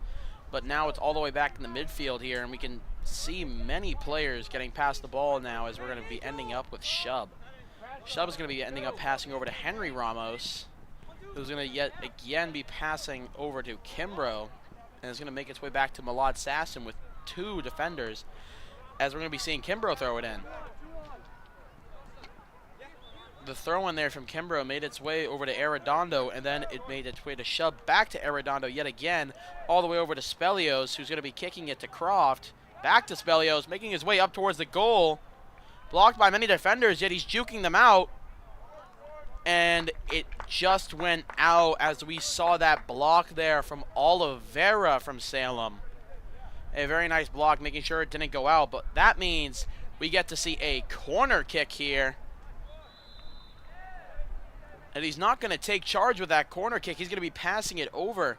but now it's all the way back in the midfield here, and we can see many players getting past the ball now as we're going to be ending up with Shub. Shub is going to be ending up passing over to Henry Ramos, who's going to yet again be passing over to Kimbrough, and it's going to make its way back to Malad Sasson with 2 defenders, as we're going to be seeing Kimbrough throw it in. The throw in there from Kimbrough made its way over to Arredondo, and then it made its way to Shub back to Arredondo yet again, all the way over to Spelios, who's going to be kicking it to Croft. Back to Spelios, making his way up towards the goal. Blocked by many defenders, yet he's juking them out. And it just went out as we saw that block there from Oliveira from Salem. A very nice block, making sure it didn't go out. But that means we get to see a corner kick here. And he's not going to take charge with that corner kick. He's going to be passing it over.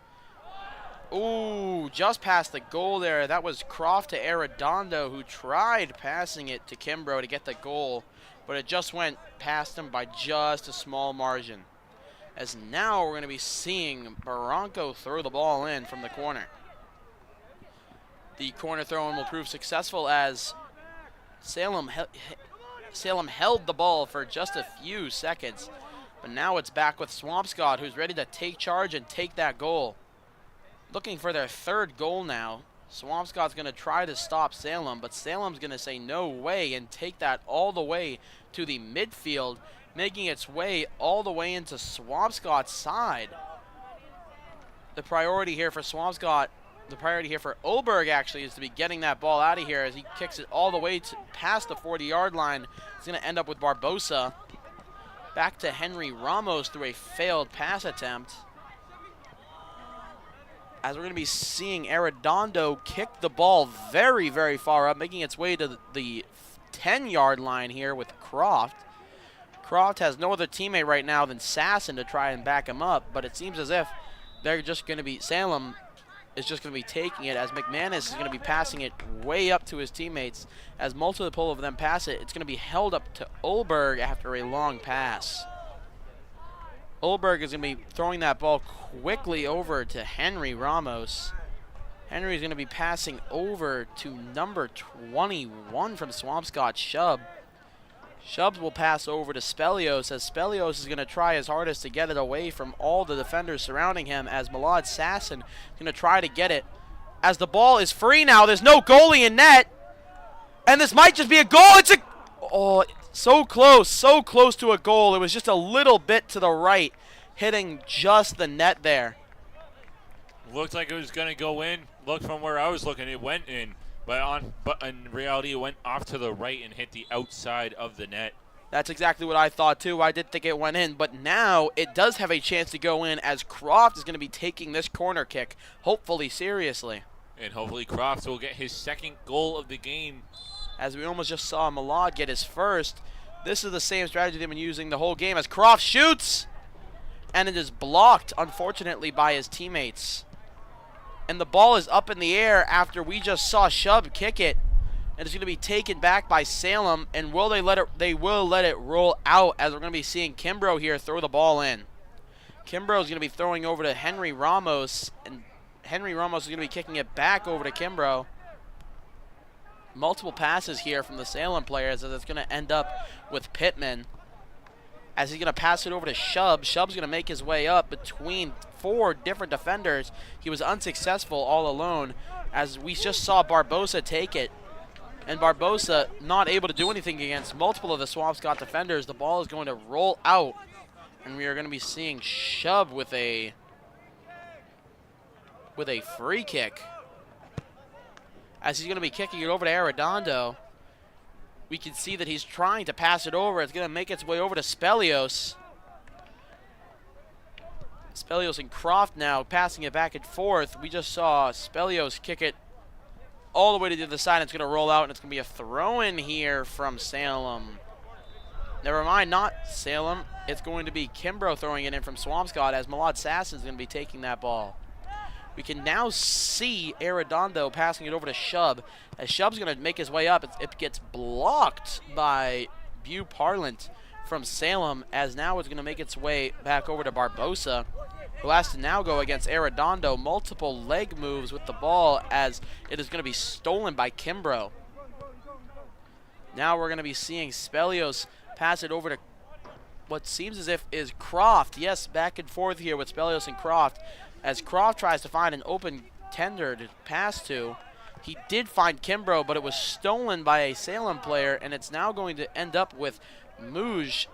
Ooh, just past the goal there. That was Croft to Arredondo, who tried passing it to Kimbrough to get the goal, but it just went past him by just a small margin. as now we're going to be seeing Barranco throw the ball in from the corner. The corner throw-in will prove successful as Salem held the ball for just a few seconds, but now it's back with Swampscott, who's ready to take charge and take that goal. Looking for their third goal now. Swampscott's going to try to stop Salem, but Salem's going to say no way and take that all the way to the midfield, making its way all the way into Swampscott's side. The priority here for Swampscott, the priority here for Oberg actually, is to be getting that ball out of here as he kicks it all the way past the 40-yard line. It's going to end up with Barbosa. Back to Henry Ramos through a failed pass attempt. As we're going to be seeing Arredondo kick the ball very, very far up, making its way to the 10-yard line here with Croft. Croft has no other teammate right now than Sasson to try and back him up, but it seems as if they're just going to be, Salem is just going to be taking it, as McManus is going to be passing it way up to his teammates. As multiple of them pass it, it's going to be held up to Oberg after a long pass. Oberg is going to be throwing that ball quickly over to Henry Ramos. Henry is going to be passing over to number 21 from Swampscott, Shub. Shubs will pass over to Spelios, as Spelios is going to try his hardest to get it away from all the defenders surrounding him, as Malad Sasson is going to try to get it. As the ball is free now, there's no goalie in net. And this might just be a goal. It's a... Oh, so close to a goal. It was just a little bit to the right, hitting just the net there. Looked like it was going to go in. Looked from where I was looking, it went in. But in reality, it went off to the right and hit the outside of the net. That's exactly what I thought, too. I did think it went in, but now it does have a chance to go in, as Croft is going to be taking this corner kick, hopefully seriously. And hopefully Croft will get his second goal of the game. As we almost just saw Malad get his first. This is the same strategy they've been using the whole game, as Croft shoots, and it is blocked, unfortunately, by his teammates. And the ball is up in the air after we just saw Shub kick it. And it's going to be taken back by Salem. And will they let it? They will let it roll out, as we're going to be seeing Kimbrough here throw the ball in. Kimbrough is going to be throwing over to Henry Ramos. And Henry Ramos is going to be kicking it back over to Kimbrough. Multiple passes here from the Salem players, as it's going to end up with Pittman. As he's going to pass it over to Shub. Shub's going to make his way up between 4 different defenders. He was unsuccessful all alone, as we just saw Barbosa take it. And Barbosa not able to do anything against multiple of the Swampscott defenders. The ball is going to roll out, and we are going to be seeing Shub with a free kick. As he's going to be kicking it over to Arredondo. We can see that he's trying to pass it over. It's going to make its way over to Spelios. Spelios and Croft now passing it back and forth. We just saw Spelios kick it all the way to the other side. It's going to roll out, and it's going to be a throw-in here from Salem. Never mind, not Salem. It's going to be Kimbrough throwing it in from Swampscott, as Malad Sasson is going to be taking that ball. We can now see Arredondo passing it over to Shub. As Shub's going to make his way up, it gets blocked by Bew Parlant from Salem, as now it's going to make its way back over to Barbosa, who has to now go against Arredondo. Multiple leg moves with the ball, as it is going to be stolen by Kimbrough. Now we're going to be seeing Spelios pass it over to what seems as if is Croft. Yes, back and forth here with Spelios and Croft, as Croft tries to find an open tender to pass to. He did find Kimbrough, but it was stolen by a Salem player, and it's now going to end up with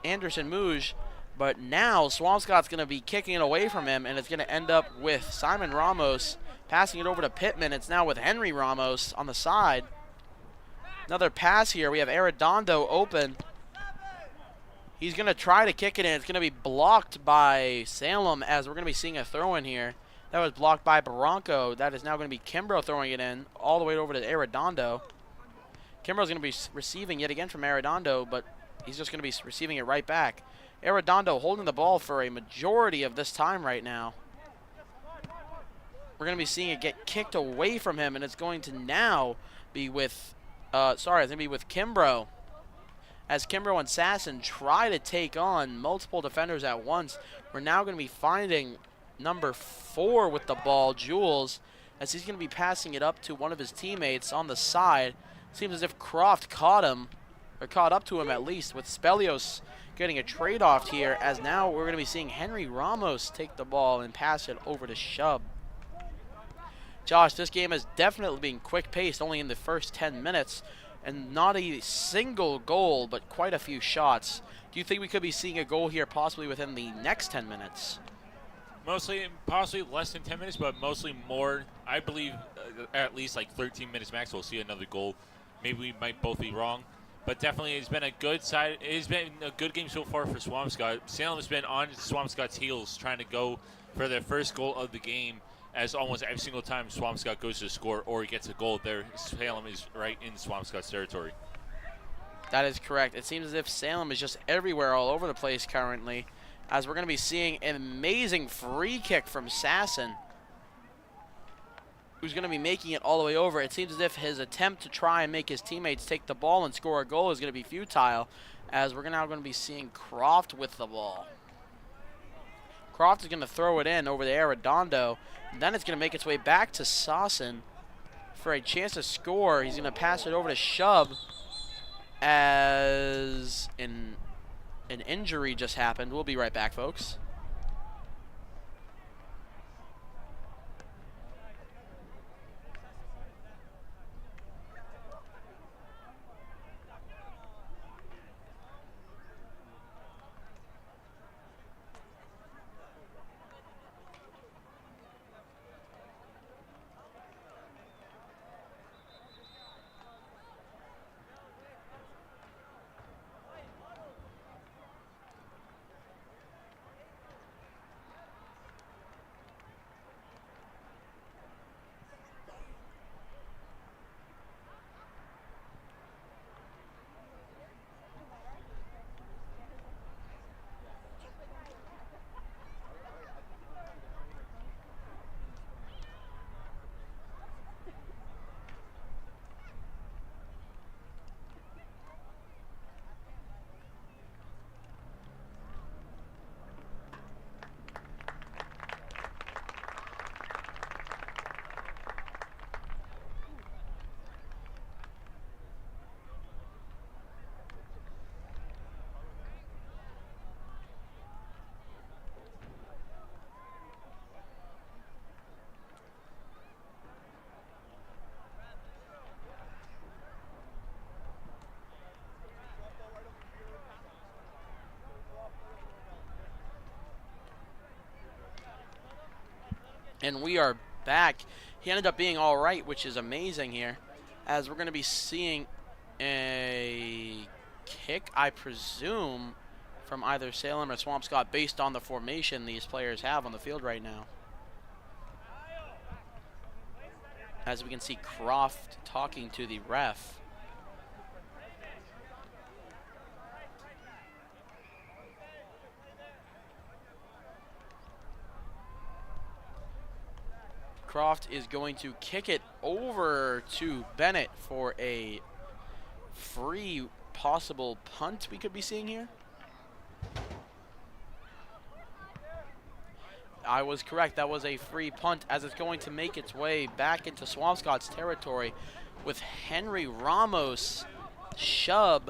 Anderson Muge. But now Swampscott's going to be kicking it away from him, and it's going to end up with Simon Ramos passing it over to Pittman. It's now with Henry Ramos on the side. Another pass here. We have Arredondo open. He's going to try to kick it in. It's going to be blocked by Salem, as we're going to be seeing a throw-in here. That was blocked by Barranco. That is now going to be Kimbrough throwing it in all the way over to Arredondo. Kimbrough's going to be receiving yet again from Arredondo, but he's just going to be receiving it right back. Arredondo holding the ball for a majority of this time right now. We're going to be seeing it get kicked away from him, and it's going to now be with, it's going to be with Kimbrough. as Kimbrough and Sasson try to take on multiple defenders at once. We're now going to be finding number 4 with the ball, Jules, as he's going to be passing it up to one of his teammates on the side. Seems as if Croft caught him, or caught up to him at least, with Spelios getting a trade-off here, as now we're going to be seeing Henry Ramos take the ball and pass it over to Shub. Josh, this game has definitely been quick-paced, only in the first 10 minutes, and not a single goal, but quite a few shots. Do you think we could be seeing a goal here possibly within the next 10 minutes? Mostly, possibly less than 10 minutes, but mostly more. I believe at least like 13 minutes max, we'll see another goal. Maybe we might both be wrong, but definitely it's been a good side. It's been a good game so far for Swampscott. Salem has been on Swampscott's heels, trying to go for their first goal of the game. As almost every single time Swampscott goes to score or gets a goal, there Salem is right in Swampscott's territory. That is correct. It seems as if Salem is just everywhere, all over the place currently, as we're going to be seeing an amazing free kick from Sasson, who's going to be making it all the way over. It seems as if his attempt to try and make his teammates take the ball and score a goal is going to be futile, as we're now going to be seeing Croft with the ball. Croft is going to throw it in over to Arredondo, and then it's going to make its way back to Sasson for a chance to score. He's going to pass it over to Shub, as an injury just happened. We'll be right back, folks. And we are back. He ended up being all right, which is amazing here, as we're going to be seeing a kick, I presume, from either Salem or Swampscott based on the formation these players have on the field right now. As we can see Croft talking to the ref. Croft is going to kick it over to Bennett for a free possible punt we could be seeing here. I was correct. That was a free punt, as it's going to make its way back into Swampscott's territory with Henry Ramos, Shub,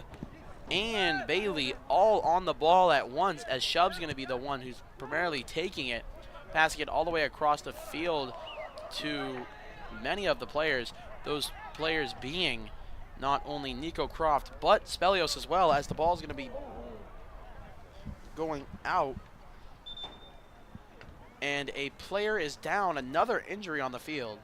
and Bailey all on the ball at once, as Shub's going to be the one who's primarily taking it, passing it all the way across the field to many of the players, those players being not only Nico Croft but Spelios as well, as the ball is going to be going out. And a player is down, another injury on the field.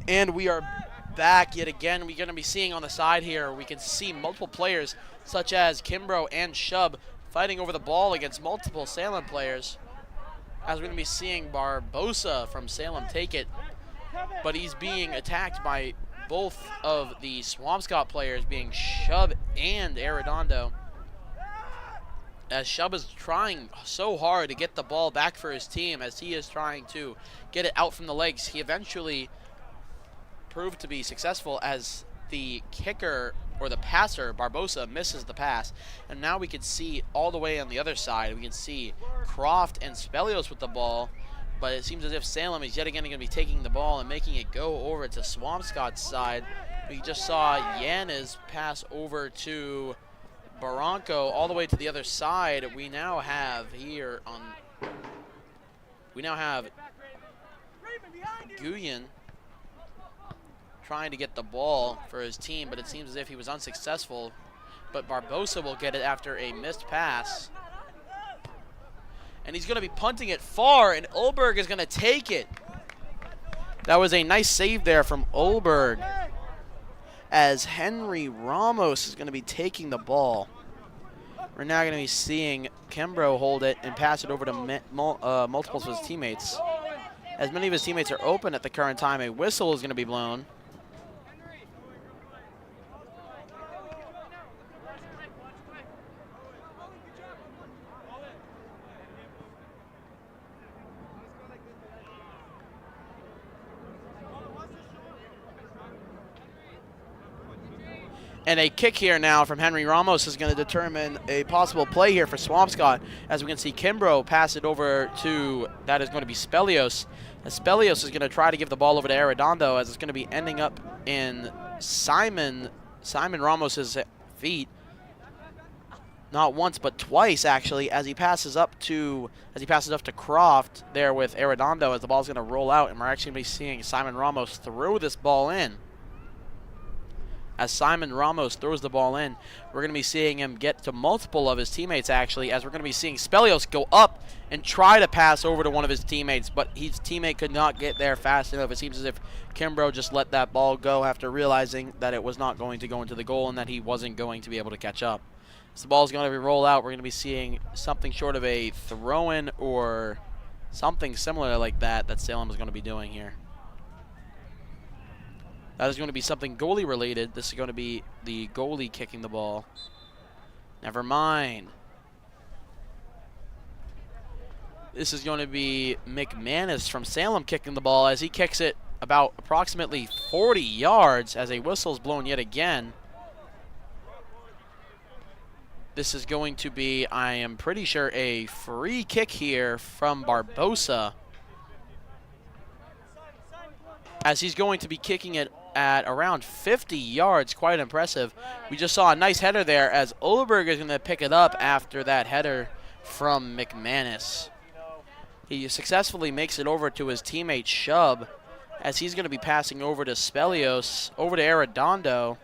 And we are back yet again. We're going to be seeing on the side here, we can see multiple players such as Kimbrough and Shub fighting over the ball against multiple Salem players. As we're going to be seeing Barbosa from Salem take it, but he's being attacked by both of the Swampscott players, being Shub and Arredondo. As Shub is trying so hard to get the ball back for his team, as he is trying to get it out from the legs. He eventually proved to be successful as the kicker or the passer, Barbosa, misses the pass. And now we can see all the way on the other side, we can see Croft and Spelios with the ball, but it seems as if Salem is yet again going to be taking the ball and making it go over to Swampscott's side. We just saw Yanez pass over to Barranco all the way to the other side. We now have Guyen trying to get the ball for his team, but it seems as if he was unsuccessful. But Barbosa will get it after a missed pass. And he's going to be punting it far, and Ulberg is going to take it. That was a nice save there from Ulberg, as Henry Ramos is going to be taking the ball. We're now going to be seeing Kimbrough hold it and pass it over to multiples of his teammates. As many of his teammates are open at the current time, a whistle is going to be blown. And a kick here now from Henry Ramos is going to determine a possible play here for Swampscott. As we can see Kimbrough pass it over to, that is going to be Spelios. As Spelios is going to try to give the ball over to Arredondo, as it's going to be ending up in Simon Ramos's feet. Not once, but twice actually, as he passes up to Croft there with Arredondo, as the ball's going to roll out, and we're actually going to be seeing Simon Ramos throw this ball in. As Simon Ramos throws the ball in, we're going to be seeing him get to multiple of his teammates, actually, as we're going to be seeing Spelios go up and try to pass over to one of his teammates, but his teammate could not get there fast enough. It seems as if Kimbrough just let that ball go after realizing that it was not going to go into the goal and that he wasn't going to be able to catch up. As the ball is going to be rolled out, we're going to be seeing something short of a throw-in or something similar like that Salem is going to be doing here. That is going to be something goalie related. This is going to be the goalie kicking the ball. Never mind. This is going to be McManus from Salem kicking the ball, as he kicks it about approximately 40 yards as a whistle is blown yet again. This is going to be, I am pretty sure, a free kick here from Barbosa, as he's going to be kicking it at around 50 yards. Quite impressive. We just saw a nice header there, as Ulberg is going to pick it up after that header from McManus. He successfully makes it over to his teammate Shub, as he's going to be passing over to Spelios, over to Arredondo.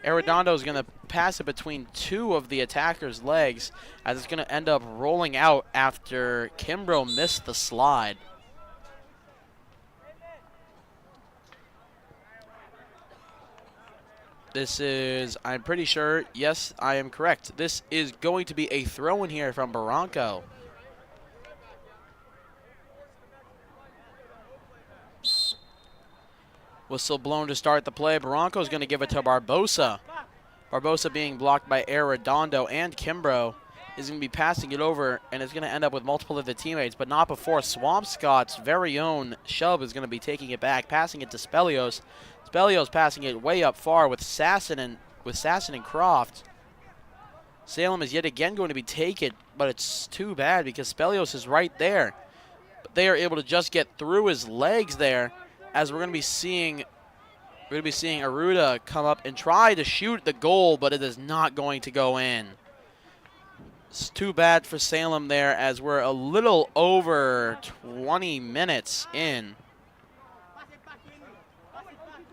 Arredondo is going to pass it between two of the attacker's legs, as it's going to end up rolling out after Kimbrough missed the slide. This is, I'm pretty sure, yes, I am correct. This is going to be a throw-in here from Barranco. Whistle blown to start the play. Barranco is going to give it to Barbosa. Barbosa being blocked by Arredondo and Kimbrough is going to be passing it over, and it's going to end up with multiple of the teammates, but not before Swampscott's very own Shub is going to be taking it back, passing it to Spelios. Spelios passing it way up far with Sasson and Croft. Salem is yet again going to be taken, but it's too bad because Spelios is right there. But they are able to just get through his legs there, as we're going to be seeing Aruda come up and try to shoot the goal, but it is not going to go in. It's too bad for Salem there, as we're a little over 20 minutes in.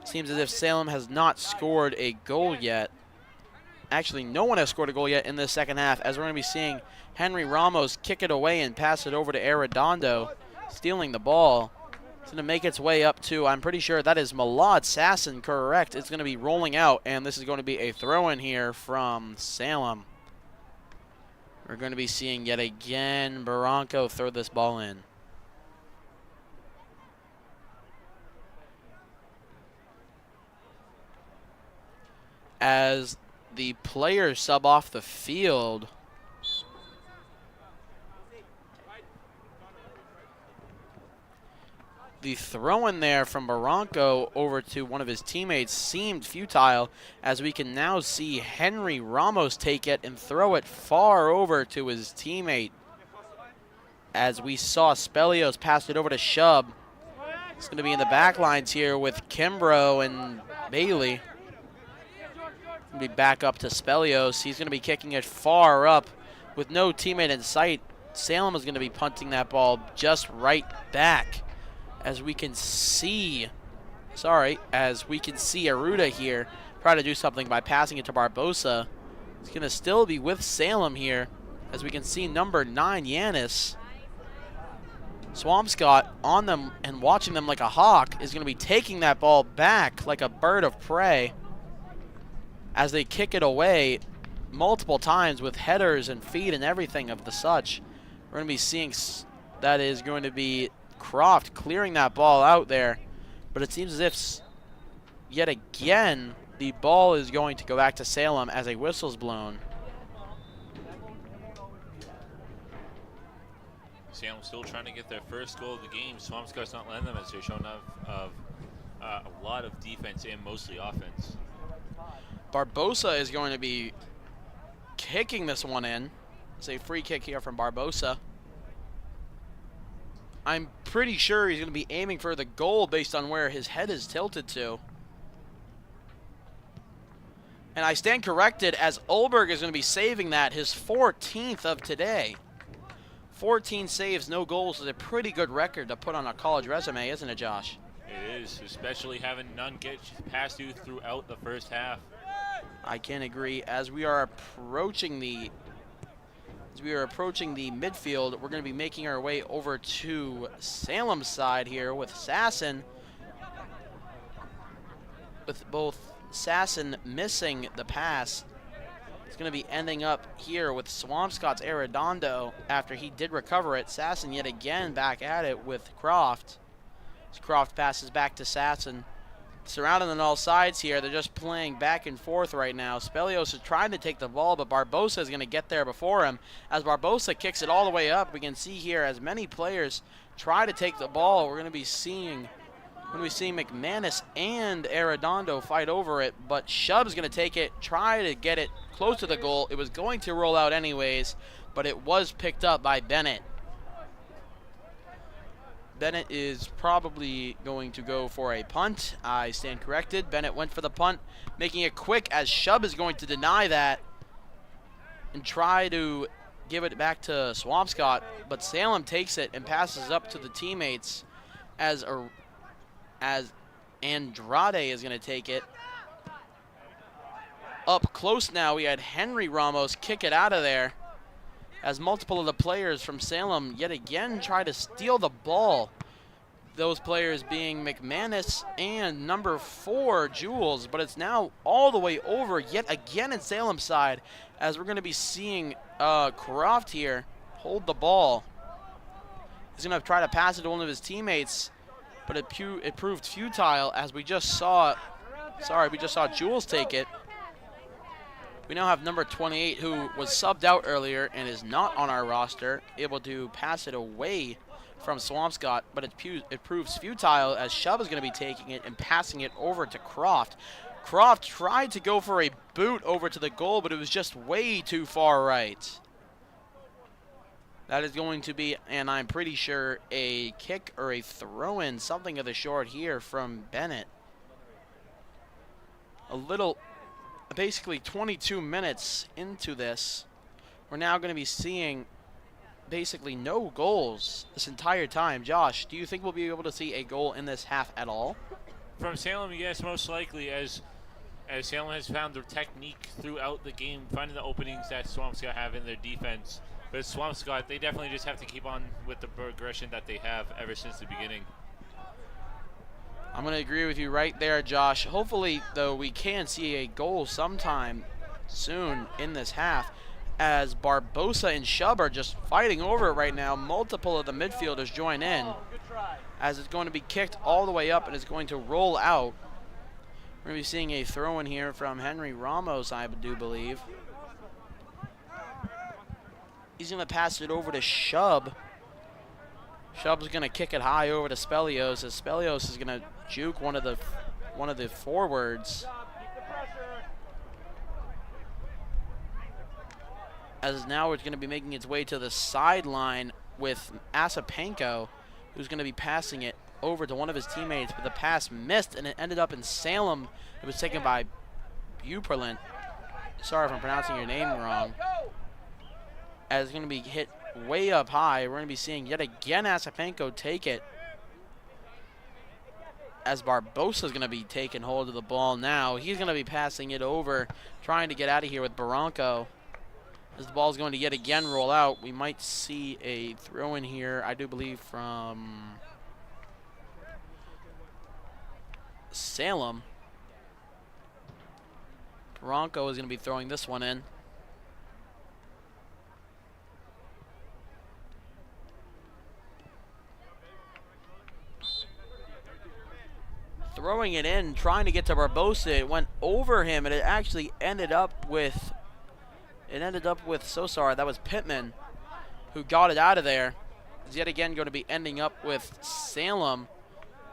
Seems as if Salem has not scored a goal yet. Actually, no one has scored a goal yet in the second half, as we're going to be seeing Henry Ramos kick it away and pass it over to Arredondo, stealing the ball. It's going to make its way up to, I'm pretty sure that is Malad Sasson, correct. It's going to be rolling out, and this is going to be a throw-in here from Salem. We're going to be seeing yet again Barranco throw this ball in. As the players sub off the field, the throw in there from Barranco over to one of his teammates seemed futile, as we can now see Henry Ramos take it and throw it far over to his teammate. As we saw Spelios pass it over to Shub. It's going to be in the back lines here with Kimbrough and Bailey. Going to be back up to Spelios. He's going to be kicking it far up with no teammate in sight. Salem is going to be punting that ball just right back. As we can see, Aruda here try to do something by passing it to Barbosa. It's going to still be with Salem here, as we can see number 9, Yanis. Swampscott on them and watching them like a hawk is going to be taking that ball back like a bird of prey as they kick it away multiple times with headers and feet and everything of the such. We're going to be seeing that is going to be Croft clearing that ball out there, but it seems as if yet again the ball is going to go back to Salem as a whistle's blown. Salem still trying to get their first goal of the game. Swampscott's not letting them, as they're showing off a lot of defense and mostly offense. Barbosa is going to be kicking this one in. It's a free kick here from Barbosa. I'm pretty sure he's going to be aiming for the goal based on where his head is tilted to. And I stand corrected, as Olberg is going to be saving that, his 14th of today. 14 saves, no goals is a pretty good record to put on a college resume, isn't it, Josh? It is, especially having none get past you throughout the first half. I can agree. As we are approaching the midfield, we're going to be making our way over to Salem's side here with Sasson. With both Sasson missing the pass, it's going to be ending up here with Swampscott's Arredondo after he did recover it. Sasson yet again back at it with Croft. As Croft passes back to Sasson. Surrounded on all sides here. They're just playing back and forth right now. Spelios is trying to take the ball, but Barbosa is going to get there before him. As Barbosa kicks it all the way up, we can see here as many players try to take the ball. We're going to be seeing McManus and Arredondo fight over it, but Shub's going to take it, try to get it close to the goal. It was going to roll out anyways, but it was picked up by Bennett. Bennett is probably going to go for a punt. I stand corrected. Bennett went for the punt, making it quick, as Shub is going to deny that and try to give it back to Swampscott, but Salem takes it and passes up to the teammates as Andrade is going to take it. Up close now, we had Henry Ramos kick it out of there, as multiple of the players from Salem yet again try to steal the ball. Those players being McManus and number 4, Jules, but it's now all the way over yet again in Salem's side, as we're going to be seeing Croft here hold the ball. He's going to try to pass it to one of his teammates, but it proved futile, as we just saw Jules take it. We now have number 28, who was subbed out earlier and is not on our roster, able to pass it away from Swampscott, but it proves futile, as Shub is going to be taking it and passing it over to Croft. Croft tried to go for a boot over to the goal, but it was just way too far right. That is going to be, and I'm pretty sure, a kick or a throw-in, something of the sort here from Bennett. Basically 22 minutes into this, we're now going to be seeing basically no goals this entire time. Josh, do you think we'll be able to see a goal in this half at all? From Salem, yes, most likely, as Salem has found their technique throughout the game, finding the openings that Swampscott have in their defense. But Swampscott, they definitely just have to keep on with the progression that they have ever since the beginning. I'm going to agree with you right there, Josh. Hopefully, though, we can see a goal sometime soon in this half, as Barbosa and Shub are just fighting over it right now. Multiple of the midfielders join in, as it's going to be kicked all the way up and is going to roll out. We're going to be seeing a throw-in here from Henry Ramos, I do believe. He's going to pass it over to Shub. Shub's going to kick it high over to Spelios, as Spelios is going to juke one of the forwards. As now it's going to be making its way to the sideline with Asapenko, who's going to be passing it over to one of his teammates, but the pass missed and it ended up in Salem. It was taken by Buperlin. Sorry if I'm pronouncing your name wrong. As it's going to be hit way up high. We're going to be seeing yet again Asapenko take it, as Barbosa is going to be taking hold of the ball now. He's going to be passing it over, trying to get out of here with Barranco. As the ball is going to yet again roll out, we might see a throw in here, I do believe, from Salem. Barranco is going to be throwing this one in. Throwing it in, trying to get to Barbosa. It went over him, and it actually ended up with so sorry, that was Pittman who got it out of there. It's yet again going to be ending up with Salem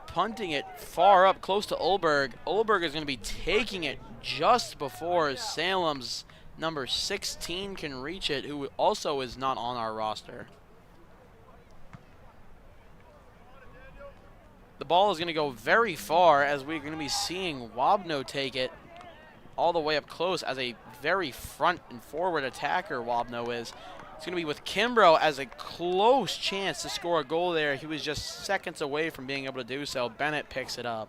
punting it far up close to Olberg. Olberg is going to be taking it just before Salem's number 16 can reach it, who also is not on our roster. The ball is going to go very far, as we're going to be seeing Wabno take it all the way up close as a very front and forward attacker. Wabno is. It's going to be with Kimbrough as a close chance to score a goal there. He was just seconds away from being able to do so. Bennett picks it up.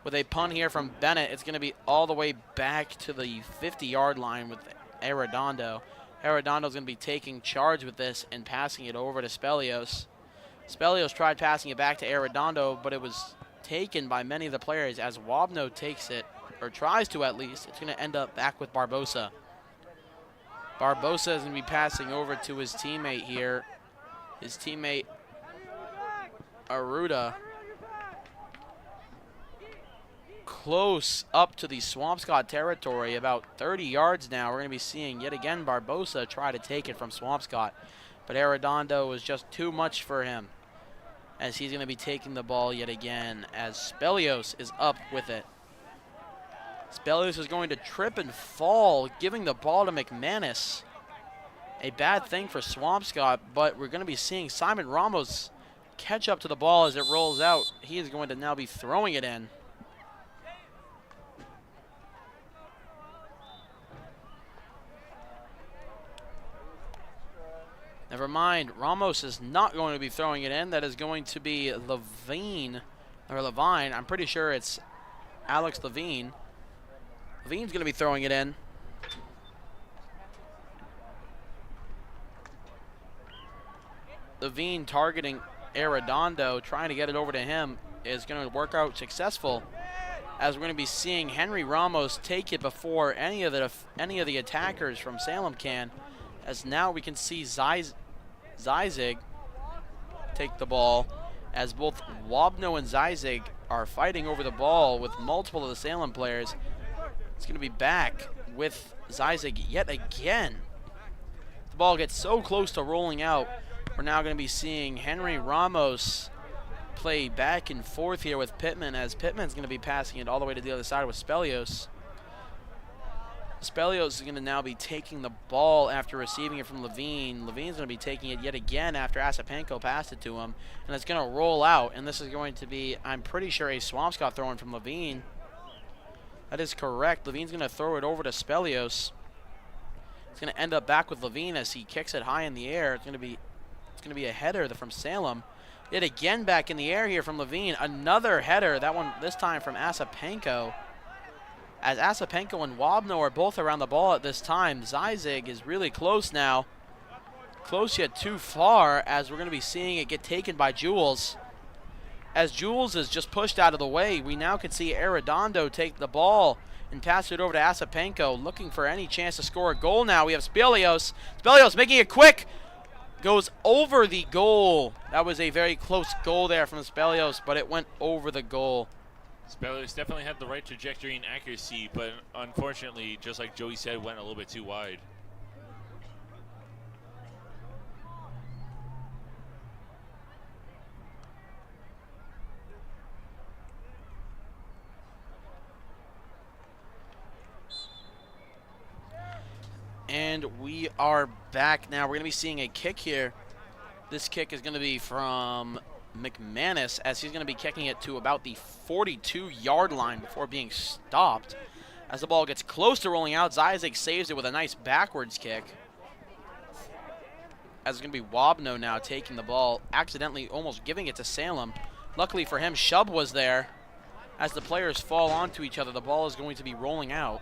With a punt here from Bennett, it's going to be all the way back to the 50-yard line with Arredondo. Arredondo is going to be taking charge with this and passing it over to Spelios. Spelios tried passing it back to Arredondo, but it was taken by many of the players as Wabno takes it, or tries to at least. It's going to end up back with Barbosa. Barbosa is going to be passing over to his teammate here. His teammate, Aruda. Close up to the Swampscott territory, about 30 yards now. We're going to be seeing yet again Barbosa try to take it from Swampscott. But Arredondo was just too much for him, as he's going to be taking the ball yet again, as Spelios is up with it. Spelios is going to trip and fall, giving the ball to McManus. A bad thing for Swampscott, but we're going to be seeing Simon Ramos catch up to the ball as it rolls out. He is going to now be throwing it in. Never mind, Ramos is not going to be throwing it in. That is going to be Levine. I'm pretty sure it's Alex Levine. Levine's going to be throwing it in. Levine targeting Arredondo, trying to get it over to him, is going to work out successful, as we're going to be seeing Henry Ramos take it before any of the attackers from Salem can, as now we can see Zizig take the ball, as both Wabno and Zizig are fighting over the ball with multiple of the Salem players. It's going to be back with Zizig yet again. The ball gets so close to rolling out. We're now going to be seeing Henry Ramos play back and forth here with Pittman, as Pittman's going to be passing it all the way to the other side with Spelios. Spelios is going to now be taking the ball after receiving it from Levine. Levine's going to be taking it yet again after Asapenko passed it to him. And it's going to roll out. And this is going to be, I'm pretty sure, a Swampscott throw-in from Levine. That is correct. Levine's going to throw it over to Spelios. It's going to end up back with Levine as he kicks it high in the air. It's going to be a header from Salem. Yet again back in the air here from Levine. Another header, that one this time from Asapenko. As Asapenko and Wabno are both around the ball at this time. Zizig is really close now. Close yet too far, as we're going to be seeing it get taken by Jules. As Jules is just pushed out of the way, we now can see Arredondo take the ball and pass it over to Asapenko, looking for any chance to score a goal now. We have Spelios. Spelios making it quick. Goes over the goal. That was a very close goal there from Spelios, but it went over the goal. Spelios definitely had the right trajectory and accuracy, but unfortunately, just like Joey said, went a little bit too wide. And we are back now. We're going to be seeing a kick here. This kick is going to be from McManus, as he's going to be kicking it to about the 42-yard line before being stopped. As the ball gets close to rolling out, Zizek saves it with a nice backwards kick. As it's going to be Wabno now taking the ball, accidentally almost giving it to Salem. Luckily for him, Shub was there. As the players fall onto each other, the ball is going to be rolling out.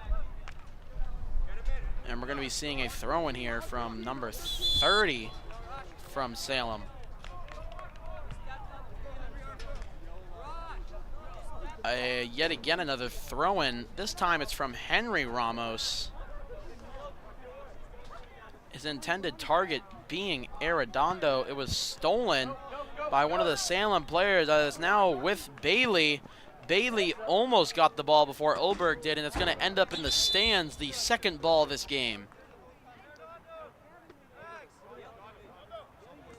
And we're going to be seeing a throw-in here from number 30 from Salem. Yet again, another throw-in. This time it's from Henry Ramos. His intended target being Arredondo. It was stolen by one of the Salem players that is now with Bailey. Bailey almost got the ball before Ulberg did, and it's going to end up in the stands, the second ball of this game.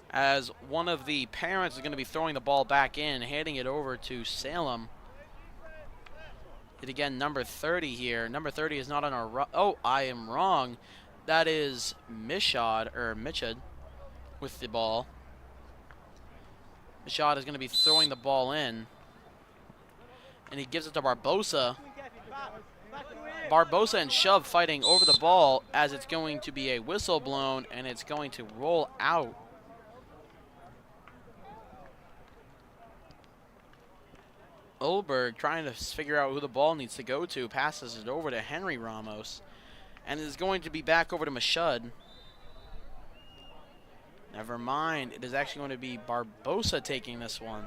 As one of the parents is going to be throwing the ball back in, handing it over to Salem. Yet again, number 30 here. Number 30 is not on our... Oh, I am wrong. That is Mishad with the ball. Mishad is going to be throwing the ball in. And he gives it to Barbosa. Barbosa and Shove fighting over the ball as it's going to be a whistle blown and it's going to roll out. Ulberg trying to figure out who the ball needs to go to, passes it over to Henry Ramos. And it is going to be back over to Mashud. Never mind, it is actually going to be Barbosa taking this one.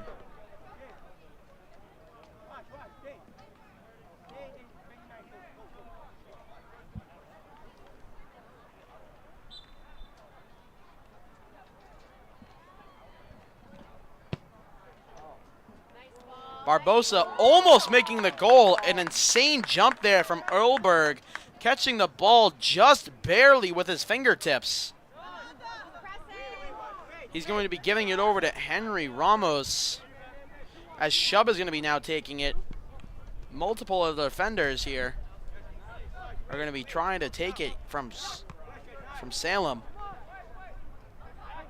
Barbosa almost making the goal. An insane jump there from Ulberg, catching the ball just barely with his fingertips. He's going to be giving it over to Henry Ramos, as Shub is going to be now taking it. Multiple of the defenders here are going to be trying to take it from Salem.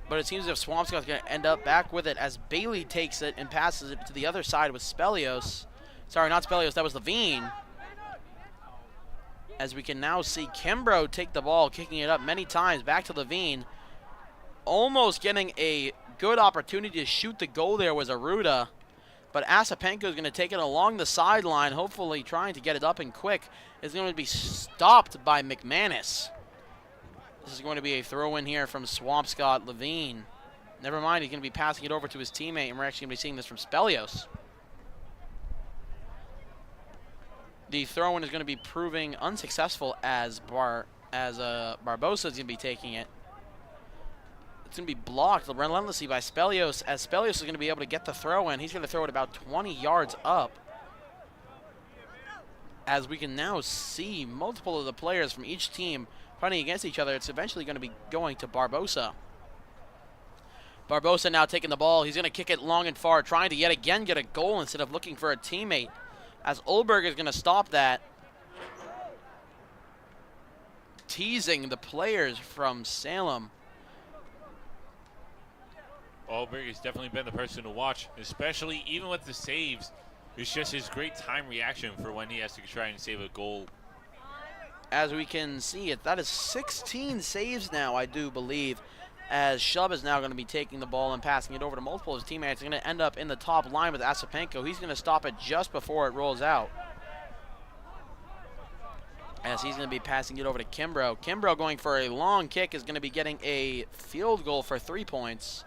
But it seems as if Swampscott's going to end up back with it as Bailey takes it and passes it to the other side with Spelios. Sorry, not Spelios, that was Levine. As we can now see Kimbrough take the ball, kicking it up many times back to Levine. Almost getting a good opportunity to shoot the goal there was Aruda. But Asapenko is going to take it along the sideline, hopefully trying to get it up and quick. It's going to be stopped by McManus. This is going to be a throw-in here from Swampscott Levine. Never mind, he's going to be passing it over to his teammate, and we're actually going to be seeing this from Spelios. The throw-in is going to be proving unsuccessful as Barbosa is going to be taking it. It's going to be blocked relentlessly by Spelios, as Spelios is going to be able to get the throw-in. He's going to throw it about 20 yards up. As we can now see multiple of the players from each team fighting against each other, it's eventually going to be going to Barbosa. Barbosa now taking the ball. He's going to kick it long and far, trying to yet again get a goal instead of looking for a teammate, as Ulberg is going to stop that. Teasing the players from Salem. Ulberg has definitely been the person to watch, especially even with the saves. It's just his great time reaction for when he has to try and save a goal. As we can see, that is 16 saves now, I do believe, as Shub is now going to be taking the ball and passing it over to multiple of his teammates. He's going to end up in the top line with Asapenko. He's going to stop it just before it rolls out, as he's going to be passing it over to Kimbrough. Kimbrough going for a long kick is going to be getting a field goal for 3 points.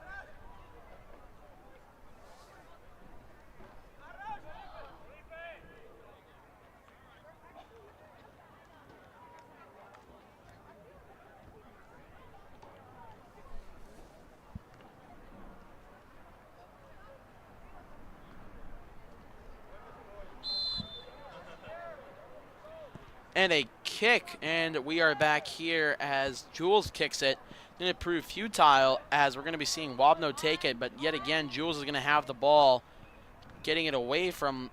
And a kick, and we are back here as Jules kicks it. Going to prove futile as we're going to be seeing Wabno take it, but yet again, Jules is going to have the ball, getting it away from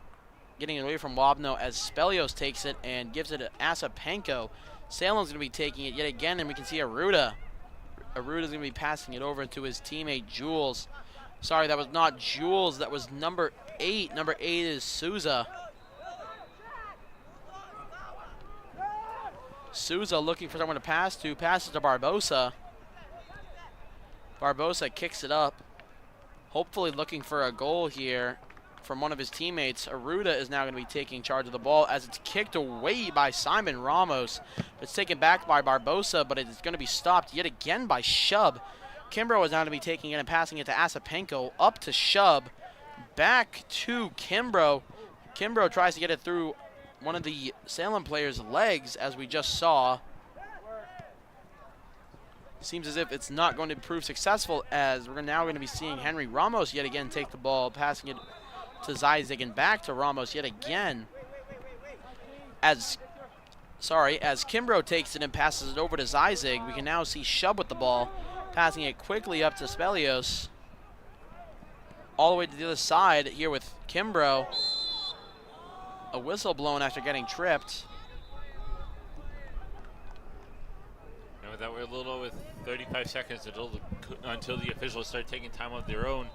Wabno as Spelios takes it and gives it to Asapenko. Salem's going to be taking it yet again, and we can see Aruda. Aruda's going to be passing it over to his teammate Jules. Sorry, that was not Jules, that was number 8. Number 8 is Souza. Souza looking for someone to pass to, passes to Barbosa. Barbosa kicks it up, hopefully looking for a goal here from one of his teammates. Aruda is now going to be taking charge of the ball as it's kicked away by Simon Ramos. It's taken back by Barbosa, but it's going to be stopped yet again by Shub. Kimbrough is now going to be taking it and passing it to Asapenko, up to Shub, back to Kimbrough. Kimbrough tries to get it through one of the Salem players' legs, as we just saw. Seems as if it's not going to prove successful, as we're now going to be seeing Henry Ramos yet again take the ball, passing it to Zizig and back to Ramos yet again. As Kimbrough takes it and passes it over to Zizig, we can now see Shub with the ball, passing it quickly up to Spelios. All the way to the other side here with Kimbrough. A whistle blown after getting tripped. And with that, we're a little over 35 seconds until the officials start taking time of their own.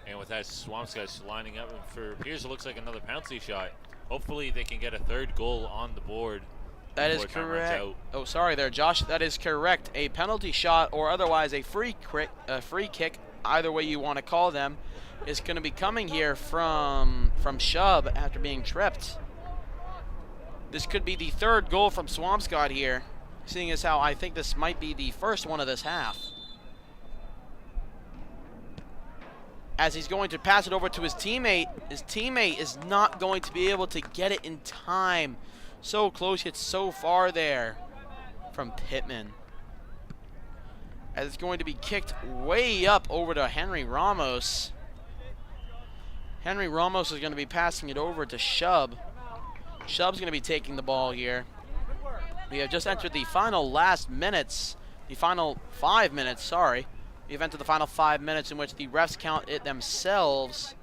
And with that, Swampscott's lining up for appears it looks like another penalty shot. Hopefully they can get a third goal on the board. That is correct. Oh, sorry there, Josh. That is correct. A penalty shot or otherwise a free kick, either way you want to call them, is going to be coming here from Shub after being tripped. This could be the third goal from Swampscott here, seeing as how I think this might be the first one of this half. As he's going to pass it over to his teammate is not going to be able to get it in time. So close, yet so far there from Pittman. As it's going to be kicked way up over to Henry Ramos. Henry Ramos is going to be passing it over to Shub. Shub's going to be taking the ball here. We have just entered the final 5 minutes, sorry. We've entered the final 5 minutes in which the refs count it themselves.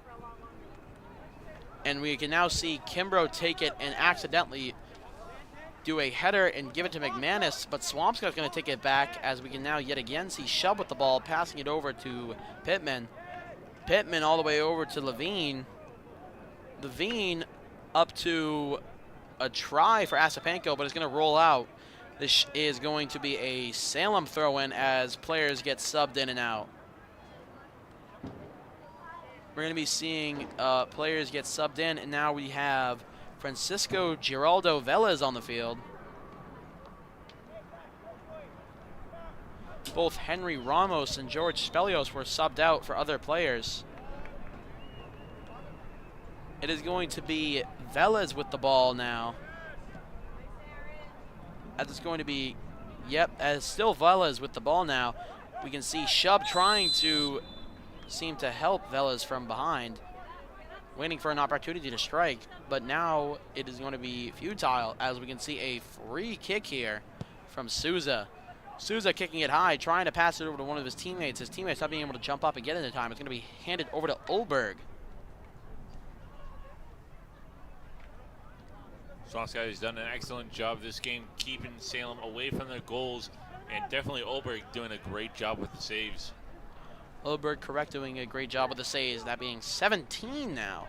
And we can now see Kimbrough take it and accidentally do a header and give it to McManus, but Swampscott's going to take it back as we can now yet again see Shub with the ball, passing it over to Pittman. Pittman all the way over to Levine. Levine up to a try for Asapenko, but it's going to roll out. This is going to be a Salem throw-in as players get subbed in and out. We're going to be seeing players get subbed in, and now we have Francisco Giraldo Velez on the field. Both Henry Ramos and George Spelios were subbed out for other players. It is going to be Velez with the ball now. As it's going to be, as still Velez with the ball now. We can see Shub trying to seem to help Velez from behind, waiting for an opportunity to strike, but now it is going to be futile as we can see a free kick here from Souza. Souza kicking it high, trying to pass it over to one of his teammates. His teammate's not being able to jump up and get it in time. It's going to be handed over to Olberg. Swampscott has done an excellent job this game, keeping Salem away from their goals, and definitely Olberg doing a great job with the saves. Olberg, correct, doing a great job with the saves, that being 17 now.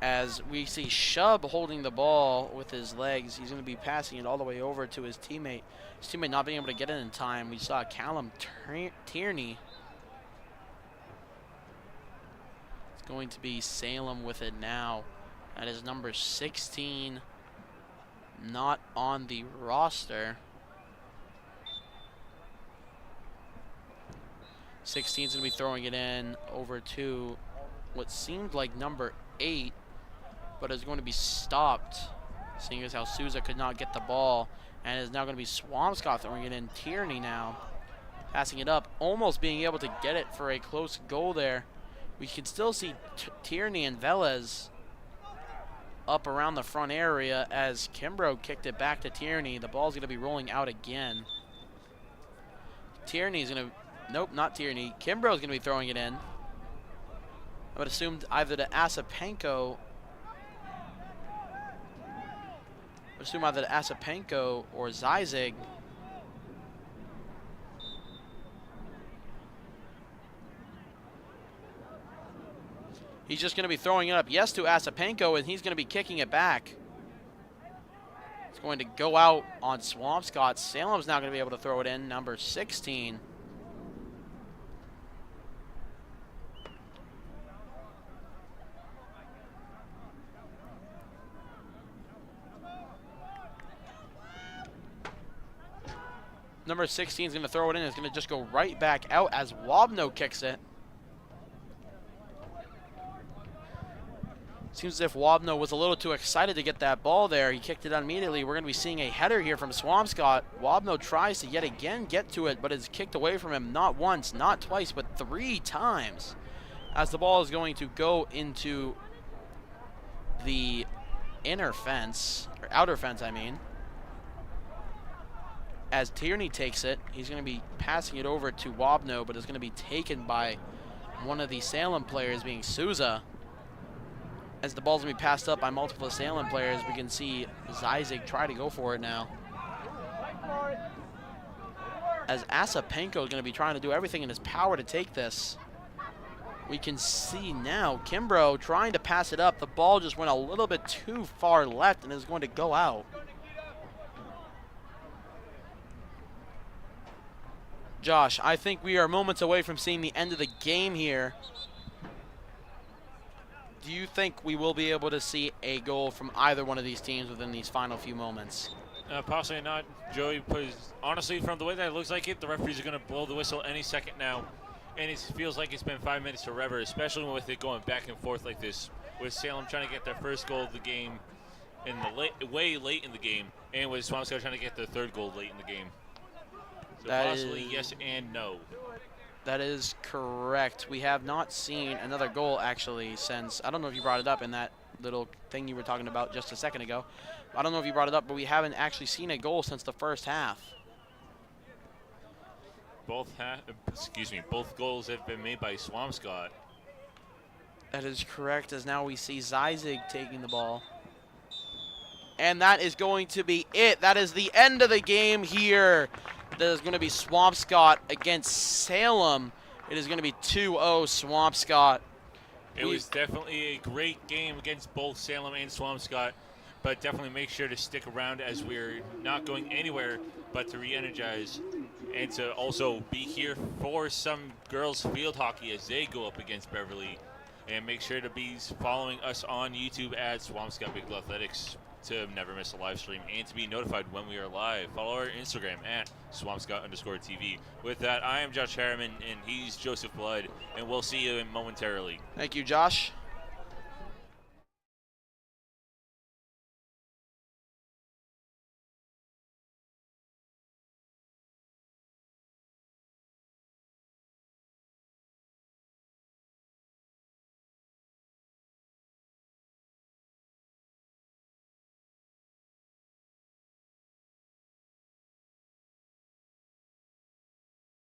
As we see Shub holding the ball with his legs, he's going to be passing it all the way over to his teammate. His teammate not being able to get it in time. We saw Callum Tierney. It's going to be Salem with it now. That is number 16, not on the roster. 16's going to be throwing it in over to what seemed like number 8, but is going to be stopped, seeing as how Souza could not get the ball, and is now going to be Swampscott throwing it in. Tierney now passing it up, almost being able to get it for a close goal there. We can still see Tierney and Velez up around the front area as Kimbrough kicked it back to Tierney. The ball's going to be rolling out again. Tierney's going to, nope, not Tierney. Kimbrough's going to be throwing it in. I would assume either to Asapenko. Or Zizig. He's just going to be throwing it up, yes, to Asapenko, and he's going to be kicking it back. It's going to go out on Swampscott. Salem's now going to be able to throw it in, number 16. Number 16 is going to throw it in. It's going to just go right back out as Wobno kicks it. Seems as if Wobno was a little too excited to get that ball there. He kicked it out immediately. We're going to be seeing a header here from Swampscott. Wobno tries to yet again get to it, but is kicked away from him not once, not twice, but 3 times. As the ball is going to go into the inner fence, or outer fence, I mean. As Tierney takes it, he's going to be passing it over to Wobno, but it's going to be taken by one of the Salem players, being Souza. As the ball's going to be passed up by multiple Salem players, we can see Zizig try to go for it now. As Asapenko is going to be trying to do everything in his power to take this. We can see now Kimbrough trying to pass it up. The ball just went a little bit too far left and is going to go out. Josh, I think we are moments away from seeing the end of the game here. Do you think we will be able to see a goal from either one of these teams within these final few moments? Possibly not, Joey, because honestly, from the way that it looks like it, the referees are going to blow the whistle any second now. And it feels like it's been 5 minutes forever, especially with it going back and forth like this, with Salem trying to get their first goal of the game in the way late in the game, and with Swampscott trying to get their 3rd goal late in the game. So possibly yes and no. That is correct. We have not seen another goal, actually, since, I don't know if you brought it up in that little thing you were talking about just a second ago. I don't know if you brought it up, but we haven't actually seen a goal since the first half. Both goals have been made by Swampscott. That is correct, as now we see Zizig taking the ball. And that is going to be it. That is the end of the game here. That is going to be Swampscott against Salem. It is going to be 2-0 Swampscott. It was definitely a great game against both Salem and Swampscott, but definitely make sure to stick around as we're not going anywhere but to re-energize and to also be here for some girls field hockey as they go up against Beverly. And make sure to be following us on YouTube at Swampscott Big Blue Athletics to never miss a live stream and to be notified when we are live. Follow our Instagram at Swampscott_TV. With that, I am Josh Harriman and he's Joseph Blood, and we'll see you momentarily. Thank you, Josh.